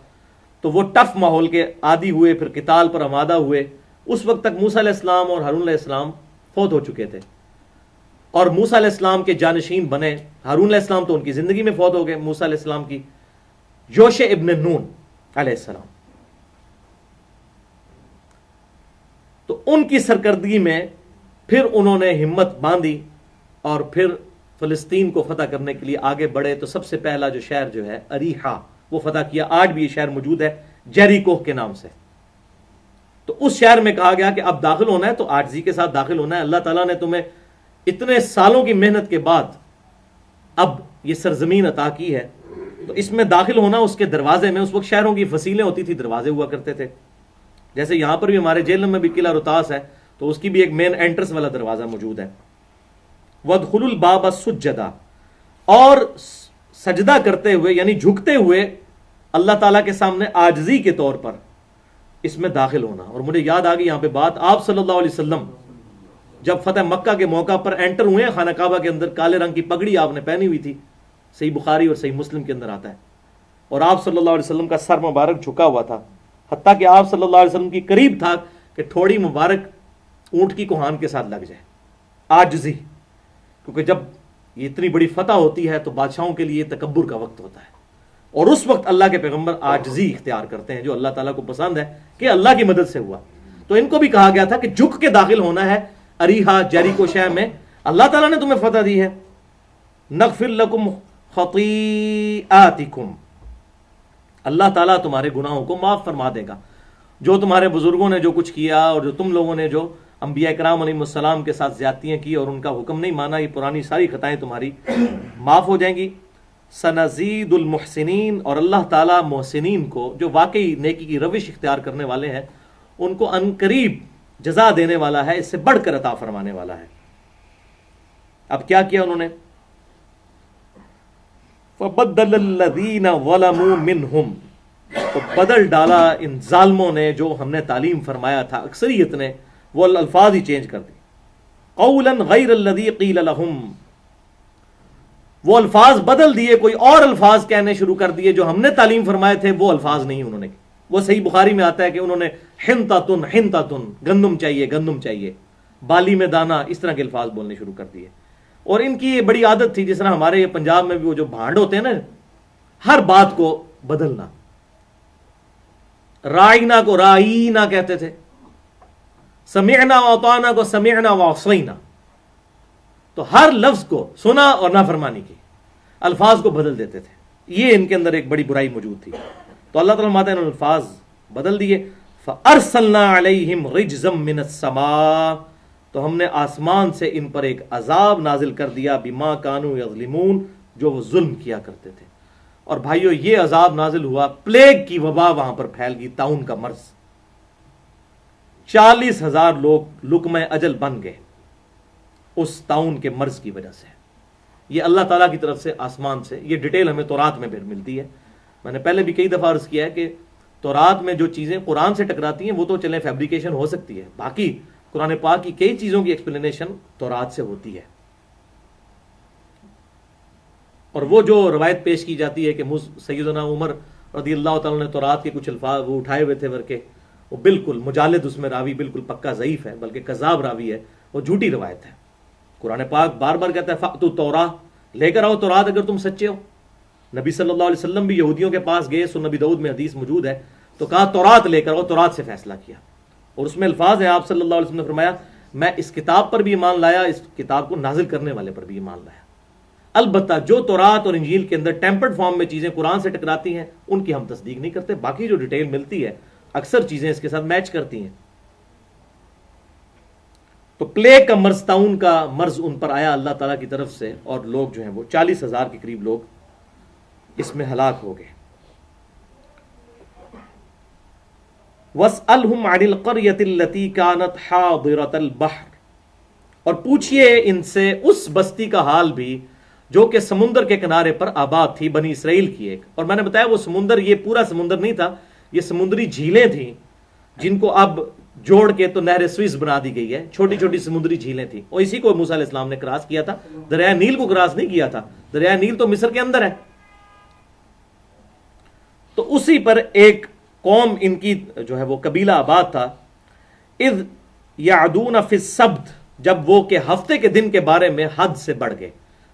Speaker 1: تو وہ ٹف ماحول کے عادی ہوئے، پھر قتال پر آمادہ ہوئے. اس وقت تک موسیٰ علیہ السلام اور ہارون علیہ السلام فوت ہو چکے تھے، اور موسیٰ علیہ السلام کے جانشین بنے. ہارون علیہ السلام تو ان کی زندگی میں فوت ہو گئے، موسیٰ علیہ السلام کی یوشع ابن نون علیہ السلام. تو ان کی سرکردگی میں پھر انہوں نے ہمت باندھی اور پھر فلسطین کو فتح کرنے کے لیے آگے بڑھے. تو سب سے پہلا جو شہر جو ہے اریحا، وہ فتح کیا. آج بھی یہ شہر موجود ہے جیریکو کے نام سے. تو اس شہر میں کہا گیا کہ اب داخل ہونا ہے تو عاجزی کے ساتھ داخل ہونا ہے. اللہ تعالیٰ نے تمہیں اتنے سالوں کی محنت کے بعد اب یہ سرزمین عطا کی ہے، تو اس میں داخل ہونا. اس کے دروازے میں، اس وقت شہروں کی فصیلیں ہوتی تھی، دروازے ہوا کرتے تھے. جیسے یہاں پر بھی ہمارے جہلم میں بھی قلعہ رتاس ہے، تو اس کی بھی ایک مین انٹرس والا دروازہ موجود ہے. وَادْخُلُوا الْبَابَ سُجَّدًا، اور سجدہ کرتے ہوئے یعنی جھکتے ہوئے اللہ تعالیٰ کے سامنے عاجزی کے طور پر اس میں داخل ہونا. اور مجھے یاد آ گئی یہاں پہ بات، آپ صلی اللہ علیہ وسلم جب فتح مکہ کے موقع پر انٹر ہوئے ہیں خانہ کعبہ کے اندر، کالے رنگ کی پگڑی آپ نے پہنی ہوئی تھی، صحیح بخاری اور صحیح مسلم کے اندر آتا ہے. اور آپ صلی اللہ علیہ وسلم کا سر مبارک جھکا ہوا تھا، حتیٰ کہ آپ صلی اللہ علیہ وسلم کی قریب تھا کہ تھوڑی مبارک اونٹ کی کوہان کے ساتھ لگ جائے. عاجزی، کیونکہ جب یہ اتنی بڑی فتح ہوتی ہے تو بادشاہوں کے لیے تکبر کا وقت ہوتا ہے، اور اس وقت اللہ کے پیغمبر عاجزی اختیار کرتے ہیں، جو اللہ تعالیٰ کو پسند ہے کہ اللہ کی مدد سے ہوا. تو ان کو بھی کہا گیا تھا کہ جھک کے داخل ہونا ہے اریحا جیریکو شہر میں. اللہ تعالیٰ نے تمہیں فتح دی ہے. نغفر لکم خطیئاتکم، اللہ تعالیٰ تمہارے گناہوں کو معاف فرما دے گا. جو تمہارے بزرگوں نے جو کچھ کیا اور جو تم لوگوں نے جو انبیاء کرام علیہ السلام کے ساتھ زیادتیاں کی اور ان کا حکم نہیں مانا، یہ پرانی ساری خطائیں تمہاری معاف ہو جائیں گی. سنزید المحسنین، اور اللہ تعالیٰ محسنین کو، جو واقعی نیکی کی روش اختیار کرنے والے ہیں، ان کو عنقریب جزا دینے والا ہے، اس سے بڑھ کر عطا فرمانے والا ہے. اب کیا کیا انہوں نے؟ فَبَدَّلَ الَّذِينَ ظَلَمُوا مِنْهُمْ، تو بدل ڈالا ان ظالموں نے جو ہم نے تعلیم فرمایا تھا، اکثریت نے وہ الفاظ ہی چینج کر دی. قَوْلًا غَيْرَ الَّذِي قِيلَ لَهُمْ، وہ الفاظ بدل دیے، کوئی اور الفاظ کہنے شروع کر دیے جو ہم نے تعلیم فرمائے تھے، وہ الفاظ نہیں انہوں نے. وہ صحیح بخاری میں آتا ہے کہ انہوں نے حنطتن حنطتن، گندم چاہیے گندم چاہیے، بالی میں دانا، اس طرح کے الفاظ بولنے شروع کر دیے. اور ان کی یہ بڑی عادت تھی، جس طرح ہمارے یہ پنجاب میں بھی وہ جو بھانڈ ہوتے ہیں نا، ہر بات کو بدلنا. رائنا کو رائینا کہتے تھے، سمعنا واطعنا کو سمعنا وعصینا. تو ہر لفظ کو سنا اور نافرمانی کی، الفاظ کو بدل دیتے تھے. یہ ان کے اندر ایک بڑی برائی موجود تھی. تو اللہ تعالیٰ ماتا انہوں نے الفاظ بدل دیے. فَأَرْسَلْنَا عَلَيْهِمْ رِجْزًا مِّنَ السَّمَاءِ، تو ہم نے آسمان سے ان پر ایک عذاب نازل کر دیا، بِمَا كَانُوا يَظْلِمُونَ، جو وہ ظلم کیا کرتے تھے. اور بھائیو یہ عذاب نازل ہوا، پلیگ کی وبا وہاں پر پھیل گئی، طاعون کا مرض. 40,000 لوگ لقمہ اجل بن گئے اس طاعون کے مرض کی وجہ سے. یہ اللہ تعالیٰ کی طرف سے آسمان سے، یہ ڈیٹیل ہمیں تورات میں پھر ملتی ہے. میں نے پہلے بھی کئی دفعہ عرض کیا ہے کہ تورات میں جو چیزیں قرآن سے ٹکراتی ہیں وہ تو چلیں فیبریکیشن ہو سکتی ہے، باقی قرآن پاک کی کئی چیزوں کی ایکسپلینیشن تورات سے ہوتی ہے. اور وہ جو روایت پیش کی جاتی ہے کہ سیدنا عمر رضی اللہ تعالیٰ نے تورات کے کچھ الفاظ وہ اٹھائے ہوئے تھے ورکے، وہ بالکل مجالد، اس میں راوی بالکل پکا ضعیف ہے، بلکہ کذاب راوی ہے، وہ جھوٹی روایت ہے. قرآن پاک بار بار کہتا ہے فَأْتُوا التَّوْرَاةَ، لے کر آؤ تورات اگر تم سچے ہو. نبی صلی اللہ علیہ وسلم بھی یہودیوں کے پاس گئے، سنن نبی داؤد میں حدیث موجود ہے، تو کہا تورات لے کر آؤ، تورات سے فیصلہ کیا. اور اس میں الفاظ ہیں، آپ صلی اللہ علیہ وسلم نے فرمایا میں اس کتاب پر بھی ایمان لایا، اس کتاب کو نازل کرنے والے پر بھی ایمان لایا. البتہ جو تورات اور انجیل کے اندر ٹیمپرڈ فارم میں چیزیں قرآن سے ٹکراتی ہیں ان کی ہم تصدیق نہیں کرتے، باقی جو ڈیٹیل ملتی ہے اکثر چیزیں اس کے ساتھ میچ کرتی ہیں. تو پلیگ کا مرض، طاعون کا مرض ان پر آیا اللہ تعالیٰ کی طرف سے، اور لوگ جو ہیں وہ 40,000 کے قریب لوگ اس میں ہلاک ہو گئے. وَاسْأَلْهُمْ عَنِ الْقَرْيَةِ الَّتِي كَانَتْ حَاضِرَةَ الْبَحْرِ، اور پوچھئے ان سے اس بستی کا حال بھی جو کہ سمندر کے کنارے پر آباد تھی، بنی اسرائیل کی ایک. اور میں نے بتایا وہ سمندر یہ پورا سمندر نہیں تھا، یہ سمندری جھیلیں تھیں جن کو اب جوڑ کے تو نہر سوئس بنا دی گئی ہے. چھوٹی چھوٹی سمندری جھیلیں تھیں، اور اسی کو موسیٰ علیہ السلام نے کراس کیا تھا. دریائے نیل کو کراس نہیں کیا تھا، دریائے نیل تو مصر کے اندر ہے. تو اسی پر ایک قوم ان کی جو ہے وہ قبیلہ آباد تھا. اذ یعدون فی السبت، جب وہ کہ ہفتے کے دن کے بارے میں حد سے بڑھ گئے.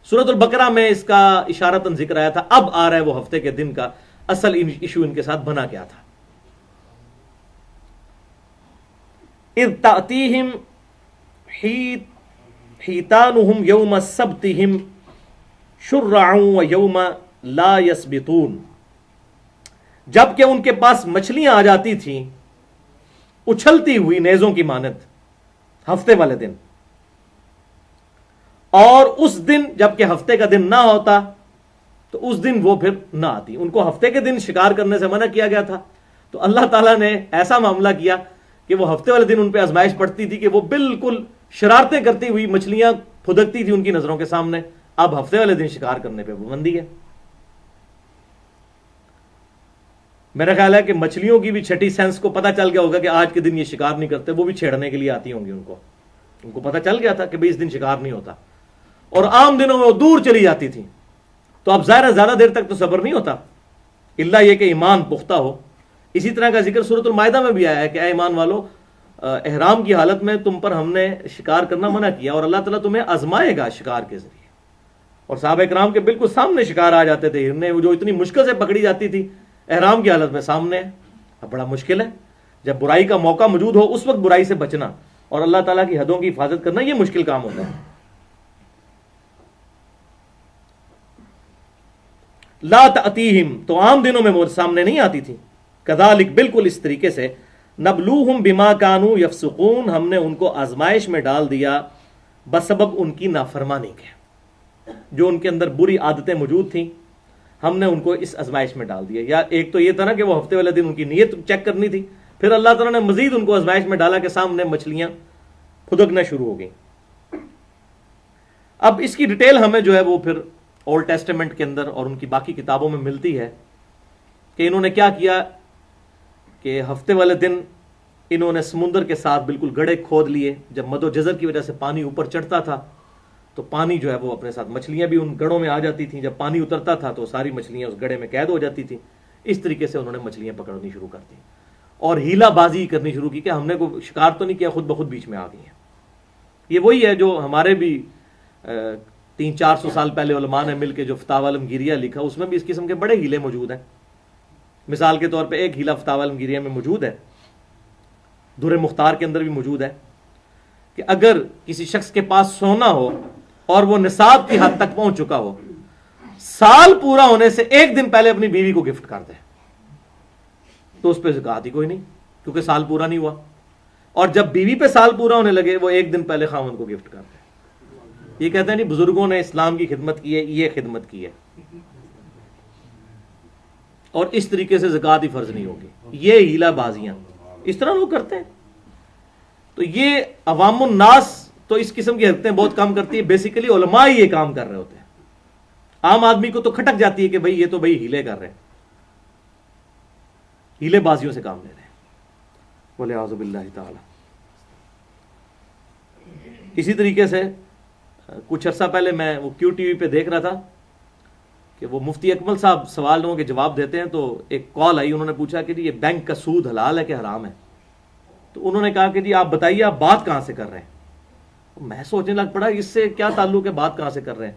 Speaker 1: سورۃ البقرہ میں اس کا اشارتاً ذکر آیا تھا، اب آ رہا ہے وہ ہفتے کے دن کا اصل ایشو ان کے ساتھ بنا کیا تھا. اذ تأتیہم حیتانہم یوم سبتہم شرعا و یوم لا یسبتون، جبکہ ان کے پاس مچھلیاں آ جاتی تھیں اچھلتی ہوئی نیزوں کی مانند ہفتے والے دن، اور اس دن جبکہ ہفتے کا دن نہ ہوتا تو اس دن وہ پھر نہ آتی. ان کو ہفتے کے دن شکار کرنے سے منع کیا گیا تھا، تو اللہ تعالیٰ نے ایسا معاملہ کیا کہ وہ ہفتے والے دن ان پہ آزمائش پڑتی تھی کہ وہ بالکل شرارتیں کرتی ہوئی مچھلیاں پھدکتی تھی ان کی نظروں کے سامنے. اب ہفتے والے دن شکار کرنے پہ پابندی ہے. میرا خیال ہے کہ مچھلیوں کی بھی چھٹی سینس کو پتہ چل گیا ہوگا کہ آج کے دن یہ شکار نہیں کرتے، وہ بھی چھیڑنے کے لیے آتی ہوں گی. ان کو پتہ چل گیا تھا کہ بھئی اس دن شکار نہیں ہوتا، اور عام دنوں میں وہ دور چلی جاتی تھی. تو اب ظاہر ہے زیادہ دیر تک تو صبر نہیں ہوتا، الا یہ کہ ایمان پختہ ہو. اسی طرح کا ذکر سورۃ المائدہ میں بھی آیا ہے کہ اے ایمان والو، احرام کی حالت میں تم پر ہم نے شکار کرنا منع کیا، اور اللہ تعالیٰ تمہیں آزمائے گا شکار کے ذریعے. اور صحابہ کرام کے بالکل سامنے شکار آ جاتے تھے، ہرنیں جو اتنی مشکل سے پکڑی جاتی تھی احرام کی حالت میں سامنے. اب بڑا مشکل ہے جب برائی کا موقع موجود ہو اس وقت برائی سے بچنا اور اللہ تعالیٰ کی حدوں کی حفاظت کرنا، یہ مشکل کام ہوتا ہے. لا تأتیہم، تو عام دنوں میں وہ سامنے نہیں آتی تھی. کذالک، بالکل اس طریقے سے، نبلوہم بما کانوا یفسقون، ہم نے ان کو آزمائش میں ڈال دیا بسبب ان کی نافرمانی کے. جو ان کے اندر بری عادتیں موجود تھیں ہم نے ان کو اس آزمائش میں ڈال دیا. یا ایک تو یہ تھا نا کہ وہ ہفتے والے دن ان کی نیت چیک کرنی تھی، پھر اللہ تعالیٰ نے مزید ان کو آزمائش میں ڈالا کہ سامنے مچھلیاں پھدکنا شروع ہو گئیں. اب اس کی ڈیٹیل ہمیں جو ہے وہ پھر اولڈ ٹیسٹمنٹ کے اندر اور ان کی باقی کتابوں میں ملتی ہے کہ انہوں نے کیا کیا کہ ہفتے والے دن انہوں نے سمندر کے ساتھ بالکل گڑھے کھود لیے. جب مد و جزر کی وجہ سے پانی اوپر چڑھتا تھا تو پانی جو ہے وہ اپنے ساتھ، مچھلیاں بھی ان گڑھوں میں آ جاتی تھیں. جب پانی اترتا تھا تو ساری مچھلیاں اس گڑھے میں قید ہو جاتی تھیں. اس طریقے سے انہوں نے مچھلیاں پکڑنی شروع کر دی اور ہیلا بازی کرنی شروع کی کہ ہم نے کوئی شکار تو نہیں کیا، خود بخود بیچ میں آ گئی ہیں. یہ وہی ہے جو ہمارے بھی 300-400 سال پہلے علماء نے مل کے جو فتاوی عالمگیریہ لکھا، اس میں بھی اس قسم کے بڑے ہیلے موجود ہیں. مثال کے طور پہ ایک ہیلا فتاوی عالمگیریہ میں موجود ہے، در مختار کے اندر بھی موجود ہے، کہ اگر کسی شخص کے پاس سونا ہو اور وہ نصاب کی حد تک پہنچ چکا ہو، سال پورا ہونے سے ایک دن پہلے اپنی بیوی کو گفٹ کر دے تو اس پہ زکات ہی کوئی نہیں، کیونکہ سال پورا نہیں ہوا. اور جب بیوی پہ سال پورا ہونے لگے وہ ایک دن پہلے خاوند کو گفٹ کر دے. یہ کہتے ہیں نہیں بزرگوں نے اسلام کی خدمت کی ہے، یہ خدمت کی ہے، اور اس طریقے سے زکات ہی فرض نہیں ہوگی. یہ ہیلا بازیاں اس طرح لوگ کرتے ہیں. تو یہ عوام الناس تو اس قسم کی حرکتیں بہت کم کرتی ہے، بیسیکلی علماء ہی یہ کام کر رہے ہوتے ہیں. عام آدمی کو تو کھٹک جاتی ہے کہ بھئی یہ تو بھئی ہیلے کر رہے ہیں، ہیلے بازیوں سے کام لے رہے ہیں. بولے اعوذ باللہ تعالی. اسی طریقے سے کچھ عرصہ پہلے میں وہ کیو ٹی وی پہ دیکھ رہا تھا کہ وہ مفتی اکمل صاحب سوال لوگوں کے جواب دیتے ہیں، تو ایک کال آئی، انہوں نے پوچھا کہ جی یہ بینک کا سود حلال ہے کہ حرام ہے؟ تو انہوں نے کہا کہ جی آپ بتائیے آپ بات کہاں سے کر رہے ہیں. میں سوچنے لگ پڑا اس سے کیا تعلق ہے، بات کہاں سے کر رہے ہیں؟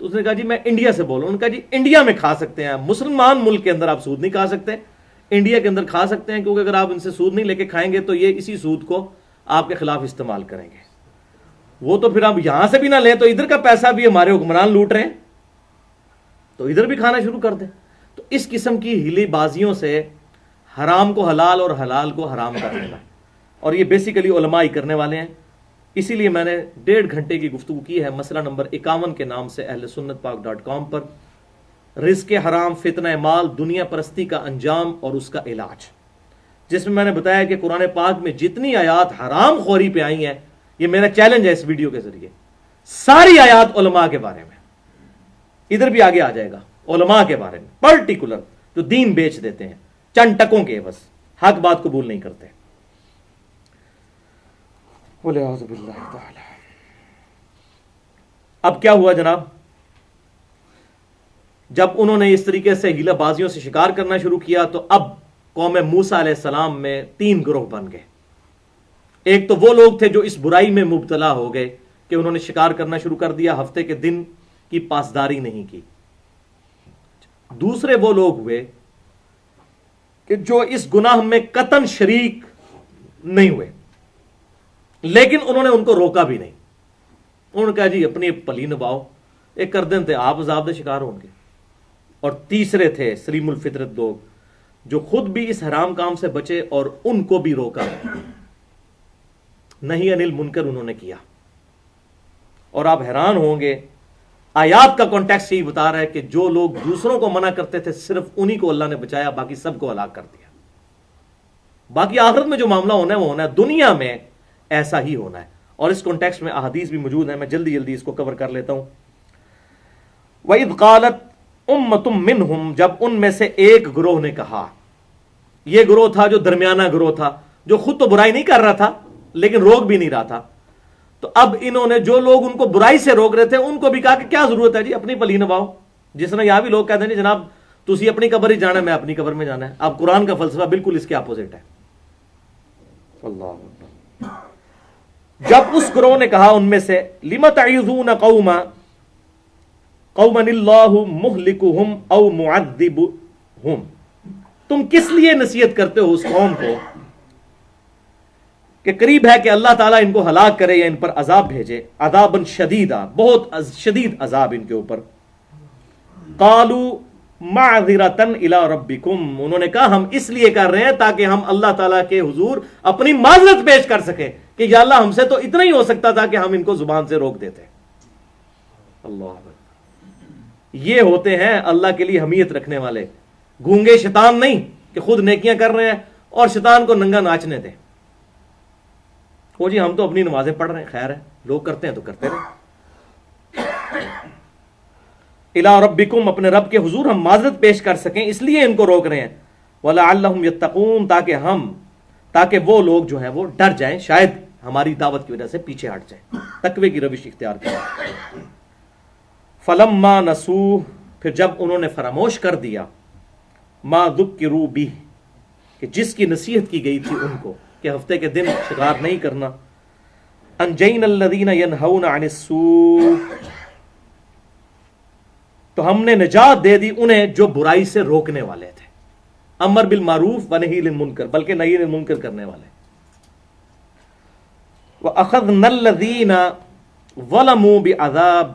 Speaker 1: تو اس نے کہا جی میں انڈیا سے بول رہا ہوں. انہوں نے کہا جی انڈیا میں کھا سکتے ہیں، مسلمان ملک کے اندر آپ سود نہیں کھا سکتے، انڈیا کے اندر کھا سکتے ہیں، کیونکہ اگر آپ ان سے سود نہیں لے کے کھائیں گے تو یہ اسی سود کو آپ کے خلاف استعمال کریں گے. وہ تو پھر آپ یہاں سے بھی نہ لیں تو ادھر کا پیسہ بھی ہمارے حکمران لوٹ رہے ہیں، تو ادھر بھی کھانا شروع کر دیں. تو اس قسم کی ہیلی بازیوں سے حرام کو حلال اور حلال کو حرام کر دینا، اور یہ بیسیکلی علماء ہی کرنے والے ہیں. اسی لیے میں نے 1.5 گھنٹے کی گفتگو کی ہے مسئلہ نمبر 51 کے نام سے اہل سنت پاک .com پر، رزق حرام، فتنہ مال، دنیا پرستی کا انجام اور اس کا علاج، جس میں نے بتایا کہ قرآن پاک میں جتنی آیات حرام خوری پہ آئی ہیں، یہ میرا چیلنج ہے اس ویڈیو کے ذریعے، ساری آیات علماء کے بارے میں، ادھر بھی آگے آ جائے گا، علماء کے بارے میں پرٹیکولر، جو دین بیچ دیتے ہیں چند ٹکوں کے، بس حق بات قبول نہیں کرتے. بولے اعوذ باللہ تعالی. اب کیا ہوا جناب؟ جب انہوں نے اس طریقے سے ہیلہ بازیوں سے شکار کرنا شروع کیا تو اب قوم موسیٰ علیہ السلام میں 3 گروہ بن گئے. ایک تو وہ لوگ تھے جو اس برائی میں مبتلا ہو گئے کہ انہوں نے شکار کرنا شروع کر دیا، ہفتے کے دن کی پاسداری نہیں کی. دوسرے وہ لوگ ہوئے کہ جو اس گناہ میں قطعاً شریک نہیں ہوئے، لیکن انہوں نے ان کو روکا بھی نہیں. انہوں نے کہا جی اپنی پلی نبھاؤ، ایک کر دیں تھے آپ عذاب دے شکار ہوں گے. اور تیسرے تھے سلیم الفطرت لوگ جو خود بھی اس حرام کام سے بچے اور ان کو بھی روکا، نہیں انل منکر انہوں نے کیا. اور آپ حیران ہوں گے، آیات کا کانٹیکسٹ یہی بتا رہا ہے کہ جو لوگ دوسروں کو منع کرتے تھے صرف انہی کو اللہ نے بچایا، باقی سب کو ہلاک کر دیا. باقی آخرت میں جو معاملہ ہونا ہے وہ ہونا ہے، دنیا میں ایسا ہی ہونا ہے. اور اس کانٹیکسٹ میں احادیث بھی موجود ہیں، میں جلدی جلدی اس کو کور کر لیتا ہوں. وَإِذْ قَالَتْ أُمَّةٌ مِّنْهُمْ، جب ان میں سے ایک گروہ نے کہا، یہ گروہ تھا جو درمیانہ گروہ تھا، جو خود تو برائی نہیں کر رہا تھا لیکن روک بھی نہیں رہا تھا. تو اب انہوں نے جو لوگ ان کو برائی سے روک رہے تھے ان کو بھی کہا کہ کیا ضرورت ہے جی اپنی پلی نبھاؤ. جس نے یہاں بھی لوگ کہتے ہیں جناب تسی اپنی قبر ہی جانا ہے، میں اپنی قبر میں جانا ہے. اب قرآن کا فلسفہ بالکل اس کے اپوزٹ ہے. اللہ اکبر. جب اس گروہ نے کہا ان میں سے لِمَ تَعِظُونَ قَوْمًا اللَّهُ مُهْلِكُهُمْ أَوْ مُعَذِّبُهُمْ، تم کس لیے نصیحت کرتے ہو اس قوم کو کہ قریب ہے کہ اللہ تعالیٰ ان کو ہلاک کرے یا ان پر عذاب بھیجے، عذابًا شدیدا، بہت شدید عذاب ان کے اوپر. قالوا معذرةً الى ربکم، انہوں نے کہا ہم اس لیے کر رہے ہیں تاکہ ہم اللہ تعالیٰ کے حضور اپنی معذرت پیش کر سکیں کہ یا اللہ ہم سے تو اتنا ہی ہو سکتا تھا کہ ہم ان کو زبان سے روک دیتے. اللہ، یہ ہوتے ہیں اللہ کے لیے حمیت رکھنے والے، گونگے شیطان نہیں کہ خود نیکیاں کر رہے ہیں اور شیطان کو ننگا ناچنے دیں. وہ جی ہم تو اپنی نمازیں پڑھ رہے ہیں، خیر ہے، لوگ کرتے ہیں تو کرتے رہے. الی ربکم، اپنے رب کے حضور ہم معذرت پیش کر سکیں اس لیے ان کو روک رہے ہیں. ولعلہم یتقون، تاکہ وہ لوگ جو ہیں وہ ڈر جائیں، شاید ہماری دعوت کی وجہ سے پیچھے ہٹ جائیں، تقوی کی روش اختیار کریں. فلما نسوا، پھر جب انہوں نے فراموش کر دیا، ما ذکروا بہ، کہ جس کی نصیحت کی گئی تھی ان کو کہ ہفتے کے دن شکار نہیں کرنا، انجینا الذین ینہون عن السوء، تو ہم نے نجات دے دی انہیں جو برائی سے روکنے والے تھے، امر بالمعروف و نہی عن المنکر، بلکہ نہی عن المنکر کرنے والے. وَأَخَذْنَا الَّذِينَ ظَلَمُوا بِعَذَابٍ،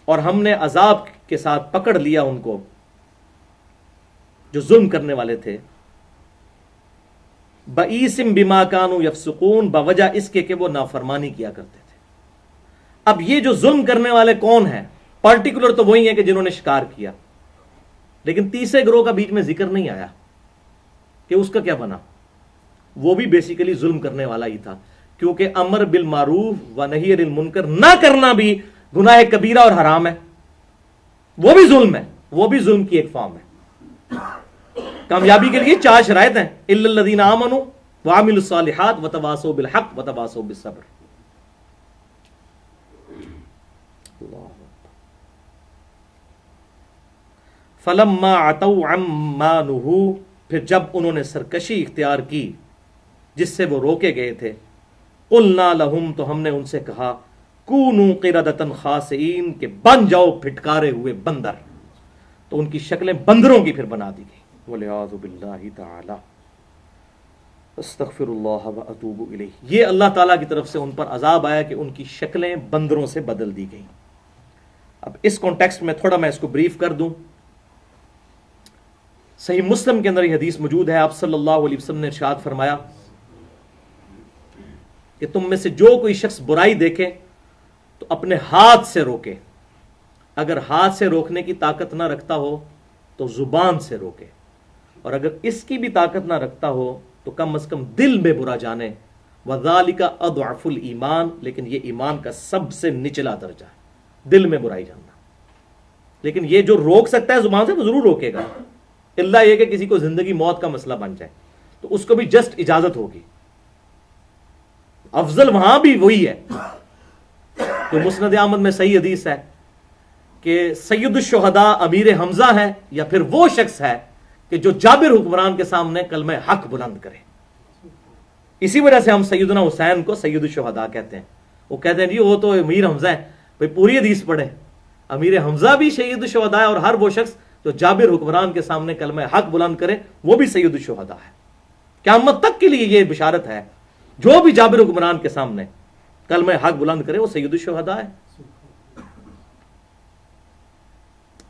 Speaker 1: اور ہم نے عذاب کے ساتھ پکڑ لیا ان کو جو ظلم کرنے والے تھے، بَئِیسٍ بِمَا كَانُوا يَفْسُقُونَ، بوجہ اس کے کہ وہ نافرمانی کیا کرتے تھے. اب یہ جو ظلم کرنے والے کون ہیں؟ پرٹیکولر تو وہی ہیں کہ جنہوں نے شکار کیا، لیکن تیسرے گروہ کا بیچ میں ذکر نہیں آیا کہ اس کا کیا بنا. وہ بھی بیسیکلی ظلم کرنے والا ہی تھا، کیونکہ امر بالمعروف و نہی عن المنکر نہ کرنا بھی گناہ کبیرہ اور حرام ہے، وہ بھی ظلم ہے، وہ بھی ظلم کی ایک فارم ہے۔ کامیابی کے لیے 4 شرائط ہیں، الا الذین آمنوا وعملوا الصالحات وتواصوا بالحق وتواصوا بالصبر۔ فلما عتوا عما نہوا، پھر جب انہوں نے سرکشی اختیار کی جس سے وہ روکے گئے تھے، قلنا لہم، تو ہم نے ان سے کہا، کونوا قردۃ خاسئین، کہ بن جاؤ پھٹکارے ہوئے بندر، تو ان کی شکلیں بندروں کی پھر بنا دی گئی۔ والعیاذ باللہ تعالی، استغفر اللہ واتوب الیہ۔ یہ اللہ تعالیٰ کی طرف سے ان پر عذاب آیا کہ ان کی شکلیں بندروں سے بدل دی گئیں۔ اب اس کانٹیکسٹ میں تھوڑا میں اس کو بریف کر دوں۔ صحیح مسلم کے اندر یہ حدیث موجود ہے، آپ صلی اللہ علیہ وسلم نے ارشاد فرمایا کہ تم میں سے جو کوئی شخص برائی دیکھے تو اپنے ہاتھ سے روکے، اگر ہاتھ سے روکنے کی طاقت نہ رکھتا ہو تو زبان سے روکے، اور اگر اس کی بھی طاقت نہ رکھتا ہو تو کم از کم دل میں برا جانے، وذالک اضعف الایمان، لیکن یہ ایمان کا سب سے نچلا درجہ ہے، دل میں برائی جاننا۔ لیکن یہ جو روک سکتا ہے زبان سے وہ ضرور روکے گا، اللہ یہ کہ کسی کو زندگی موت کا مسئلہ بن جائے تو اس کو بھی جسٹ اجازت ہوگی۔ افضل وہاں بھی وہی ہے جو مسند احمد میں صحیح حدیث ہے کہ سید الشہداء امیر حمزہ ہے، یا پھر وہ شخص ہے کہ جو جابر حکمران کے سامنے کلمہ حق بلند کرے۔ اسی وجہ سے ہم سیدنا حسین کو سید الشہداء کہتے ہیں۔ وہ کہتے ہیں جی وہ تو امیر حمزہ ہے، بھئی پوری حدیث پڑھے، امیر حمزہ بھی سید الشہداء ہے، اور ہر وہ شخص جو جابر حکمران کے سامنے کلمہ حق بلند کرے وہ بھی سید الشہداء ہے۔ قیامت تک کے لیے یہ بشارت ہے، جو بھی جابر حکمران کے سامنے کلمہ حق بلند کرے وہ سید الشہداء ہے۔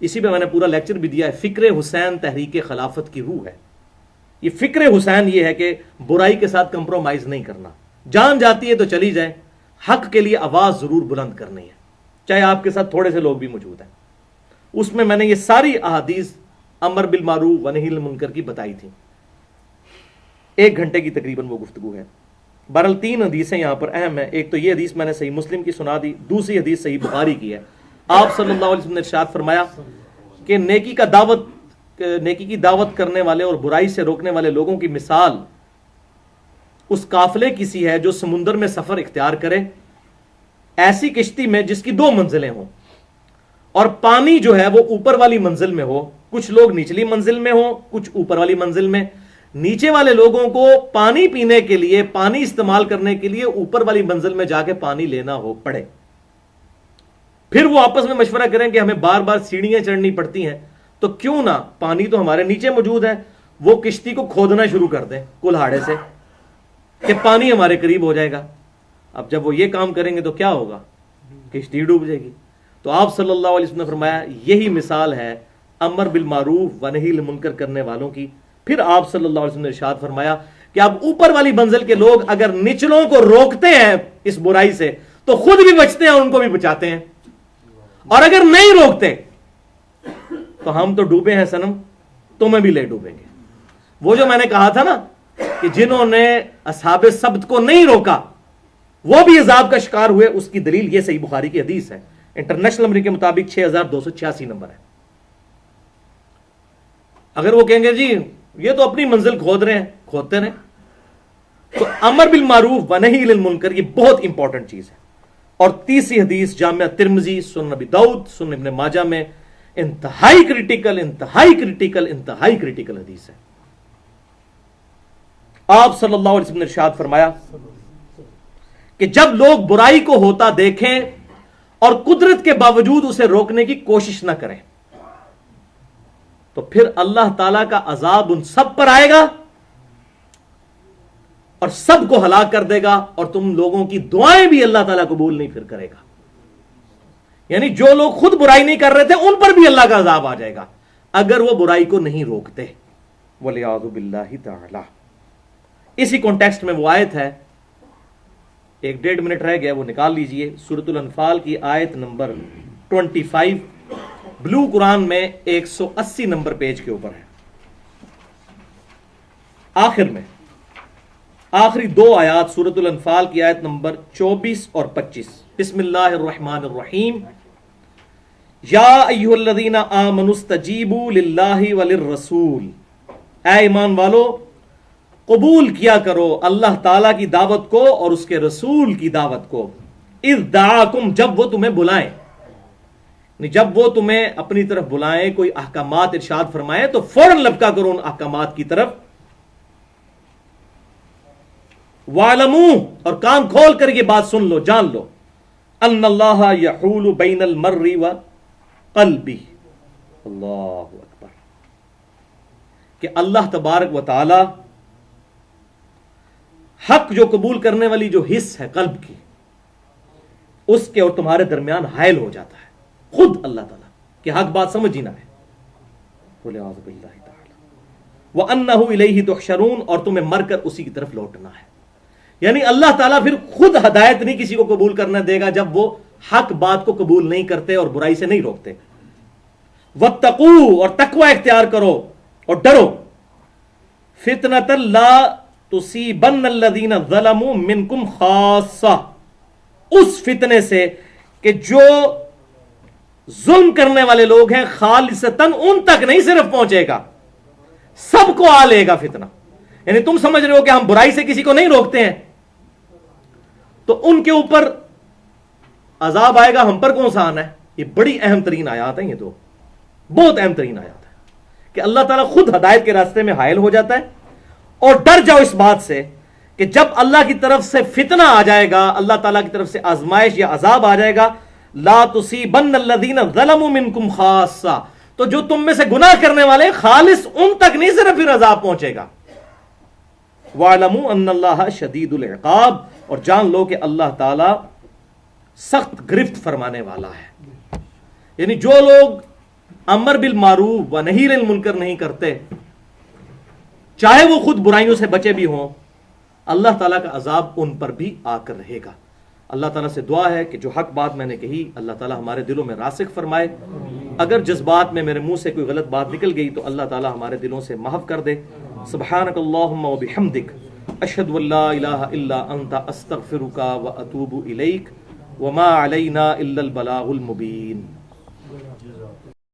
Speaker 1: اسی پہ میں نے پورا لیکچر بھی دیا ہے، فکر حسین تحریک خلافت کی روح ہے۔ یہ فکر حسین یہ ہے کہ برائی کے ساتھ کمپرومائز نہیں کرنا، جان جاتی ہے تو چلی جائے، حق کے لیے آواز ضرور بلند کرنی ہے، چاہے آپ کے ساتھ تھوڑے سے لوگ بھی موجود ہیں۔ اس میں میں نے یہ ساری احادیث امر بالمعروف و نہی عن المنکر کی بتائی تھی، 1 گھنٹے کی تقریباً وہ گفتگو ہے۔ بہرحال 3 حدیثیں یہاں پر اہم ہیں۔ ایک تو یہ حدیث میں نے صحیح مسلم کی سنا دی، دوسری حدیث صحیح بخاری کی ہے۔ آپ صلی اللہ علیہ وسلم نے ارشاد فرمایا کہ نیکی کی دعوت کرنے والے اور برائی سے روکنے والے لوگوں کی مثال اس قافلے کی سی ہے جو سمندر میں سفر اختیار کرے، ایسی کشتی میں جس کی 2 منزلیں ہوں، اور پانی جو ہے وہ اوپر والی منزل میں ہو، کچھ لوگ نچلی منزل میں ہوں، کچھ اوپر والی منزل میں۔ نیچے والے لوگوں کو پانی پینے کے لیے، پانی استعمال کرنے کے لیے اوپر والی منزل میں جا کے پانی لینا ہو پڑے، پھر وہ آپس میں مشورہ کریں کہ ہمیں بار بار سیڑھیاں چڑھنی پڑتی ہیں، تو کیوں نہ پانی تو ہمارے نیچے موجود ہے، وہ کشتی کو کھودنا شروع کر دیں کلہاڑے سے کہ پانی ہمارے قریب ہو جائے گا۔ اب جب وہ یہ کام کریں گے تو کیا ہوگا؟ کشتی ڈوب جائے گی۔ تو آپ صلی اللہ علیہ وسلم نے فرمایا یہی مثال ہے امر بالمعروف و نہی عن المنکر کرنے والوں کی۔ پھر آپ صلی اللہ علیہ وسلم نے ارشاد فرمایا کہ اب اوپر والی منزل کے لوگ اگر نچلوں کو روکتے ہیں اس برائی سے تو خود بھی بچتے ہیں اور ان کو بھی بچاتے ہیں، اور اگر نہیں روکتے تو ہم تو ڈوبے ہیں صنم، تمہیں بھی لے ڈوبیں گے۔ وہ جو میں نے کہا تھا نا کہ جنہوں نے اصحاب سبت کو نہیں روکا وہ بھی عذاب کا شکار ہوئے، اس کی دلیل یہ صحیح بخاری کی حدیث ہے، انٹرنیشنل نمبر کے مطابق 6286 نمبر ہے۔ اگر وہ کہیں گے جی یہ تو اپنی منزل کھود رہے ہیں، کھودتے رہیں۔ تو امر بالمعروف و نہی عن المنکر یہ بہت امپورٹنٹ چیز ہے۔ اور تیسری حدیث جامعہ ترمذی، سنن نبی داؤد، سنن ابن ماجہ میں انتہائی کریٹیکل حدیث ہے۔ آپ صلی اللہ علیہ وسلم نے ارشاد فرمایا کہ جب لوگ برائی کو ہوتا دیکھیں اور قدرت کے باوجود اسے روکنے کی کوشش نہ کریں تو پھر اللہ تعالیٰ کا عذاب ان سب پر آئے گا اور سب کو ہلاک کر دے گا، اور تم لوگوں کی دعائیں بھی اللہ تعالیٰ قبول نہیں پھر کرے گا۔ یعنی جو لوگ خود برائی نہیں کر رہے تھے ان پر بھی اللہ کا عذاب آ جائے گا اگر وہ برائی کو نہیں روکتے۔ والعیاذ باللہ تعالی۔ اسی کانٹیکسٹ میں وہ آیت ہے، 1.5 منٹ رہ گیا، وہ نکال لیجئے، سورۃ الانفال کی آیت نمبر 25، بلو قرآن میں 180 نمبر پیج کے اوپر ہے، آخر میں آخری دو آیات سورۃ الانفال کی آیت نمبر 24 اور 25. بسم اللہ الرحمن الرحیم. یا ایھا الذین آمنوا استجیبوا للہ وللرسول. اے ایمان والو قبول کیا کرو اللہ تعالیٰ کی دعوت کو اور اس کے رسول کی دعوت کو. اذ دعاکم جب وہ تمہیں بلائیں، جب وہ تمہیں اپنی طرف بلائیں، کوئی احکامات ارشاد فرمائیں تو فوراً لپکا کرو ان احکامات کی طرف. وَاعْلَمُوا اور کان کھول کر یہ بات سن لو، جان لو، ان اللہ یحول بین المرء وقلبہ. اللہ اکبر، کہ اللہ تبارک و تعالی حق جو قبول کرنے والی جو حص ہے قلب کی، اس کے اور تمہارے درمیان حائل ہو جاتا ہے خود اللہ تعالیٰ کہ حق بات سمجھ ہی نہ ہے. بولے اعوذ باللہ تعالی. وَأَنَّهُ إِلَيْهِ تُحْشَرُونَ اور تمہیں مر کر اسی کی طرف لوٹنا ہے. یعنی اللہ تعالیٰ پھر خود ہدایت نہیں کسی کو قبول کرنے دے گا جب وہ حق بات کو قبول نہیں کرتے اور برائی سے نہیں روکتے. وَاتَّقُوا اور تقوی اختیار کرو اور ڈرو. فِتْنَةً لَا تُصِيبَنَّ الَّذِينَ ظَلَمُوا مِنْكُمْ خَاصَّةً، اس فتنے سے کہ جو ظلم کرنے والے لوگ ہیں خالصتاً ان تک نہیں صرف پہنچے گا، سب کو آ لے گا فتنہ. یعنی تم سمجھ رہے ہو کہ ہم برائی سے کسی کو نہیں روکتے ہیں تو ان کے اوپر عذاب آئے گا، ہم پر کون سا آنا ہے؟ یہ بڑی اہم ترین آیات ہیں، یہ دو بہت اہم ترین آیات ہیں کہ اللہ تعالیٰ خود ہدایت کے راستے میں حائل ہو جاتا ہے. اور ڈر جاؤ اس بات سے کہ جب اللہ کی طرف سے فتنہ آ جائے گا، اللہ تعالیٰ کی طرف سے آزمائش یا عذاب آ جائے گا، لا تصیبن الذین ظلموا منکم خاصہ، تو جو تم میں سے گناہ کرنے والے خالص ان تک نہیں صرف پھر عذاب پہنچے گا. وَاعْلَمُوا أَنَّ اللَّهَ شَدِيدُ الْعِقَابِ اور جان لو کہ اللہ تعالیٰ سخت گرفت فرمانے والا ہے. یعنی جو لوگ امر بالمعروف و نہی عن المنکر نہیں کرتے، چاہے وہ خود برائیوں سے بچے بھی ہوں، اللہ تعالیٰ کا عذاب ان پر بھی آ کر رہے گا. اللہ تعالیٰ سے دعا ہے کہ جو حق بات میں نے کہی اللہ تعالیٰ ہمارے دلوں میں راسخ فرمائے. اگر جذبات میں میرے منہ سے کوئی غلط بات نکل گئی تو اللہ تعالیٰ ہمارے دلوں سے محو کر دے. سبحانک اللہم و بحمدک، اشہد ان لا الہ الا انت، استغفرک و اتوب الیک، وما علینا الا البلاغ المبین.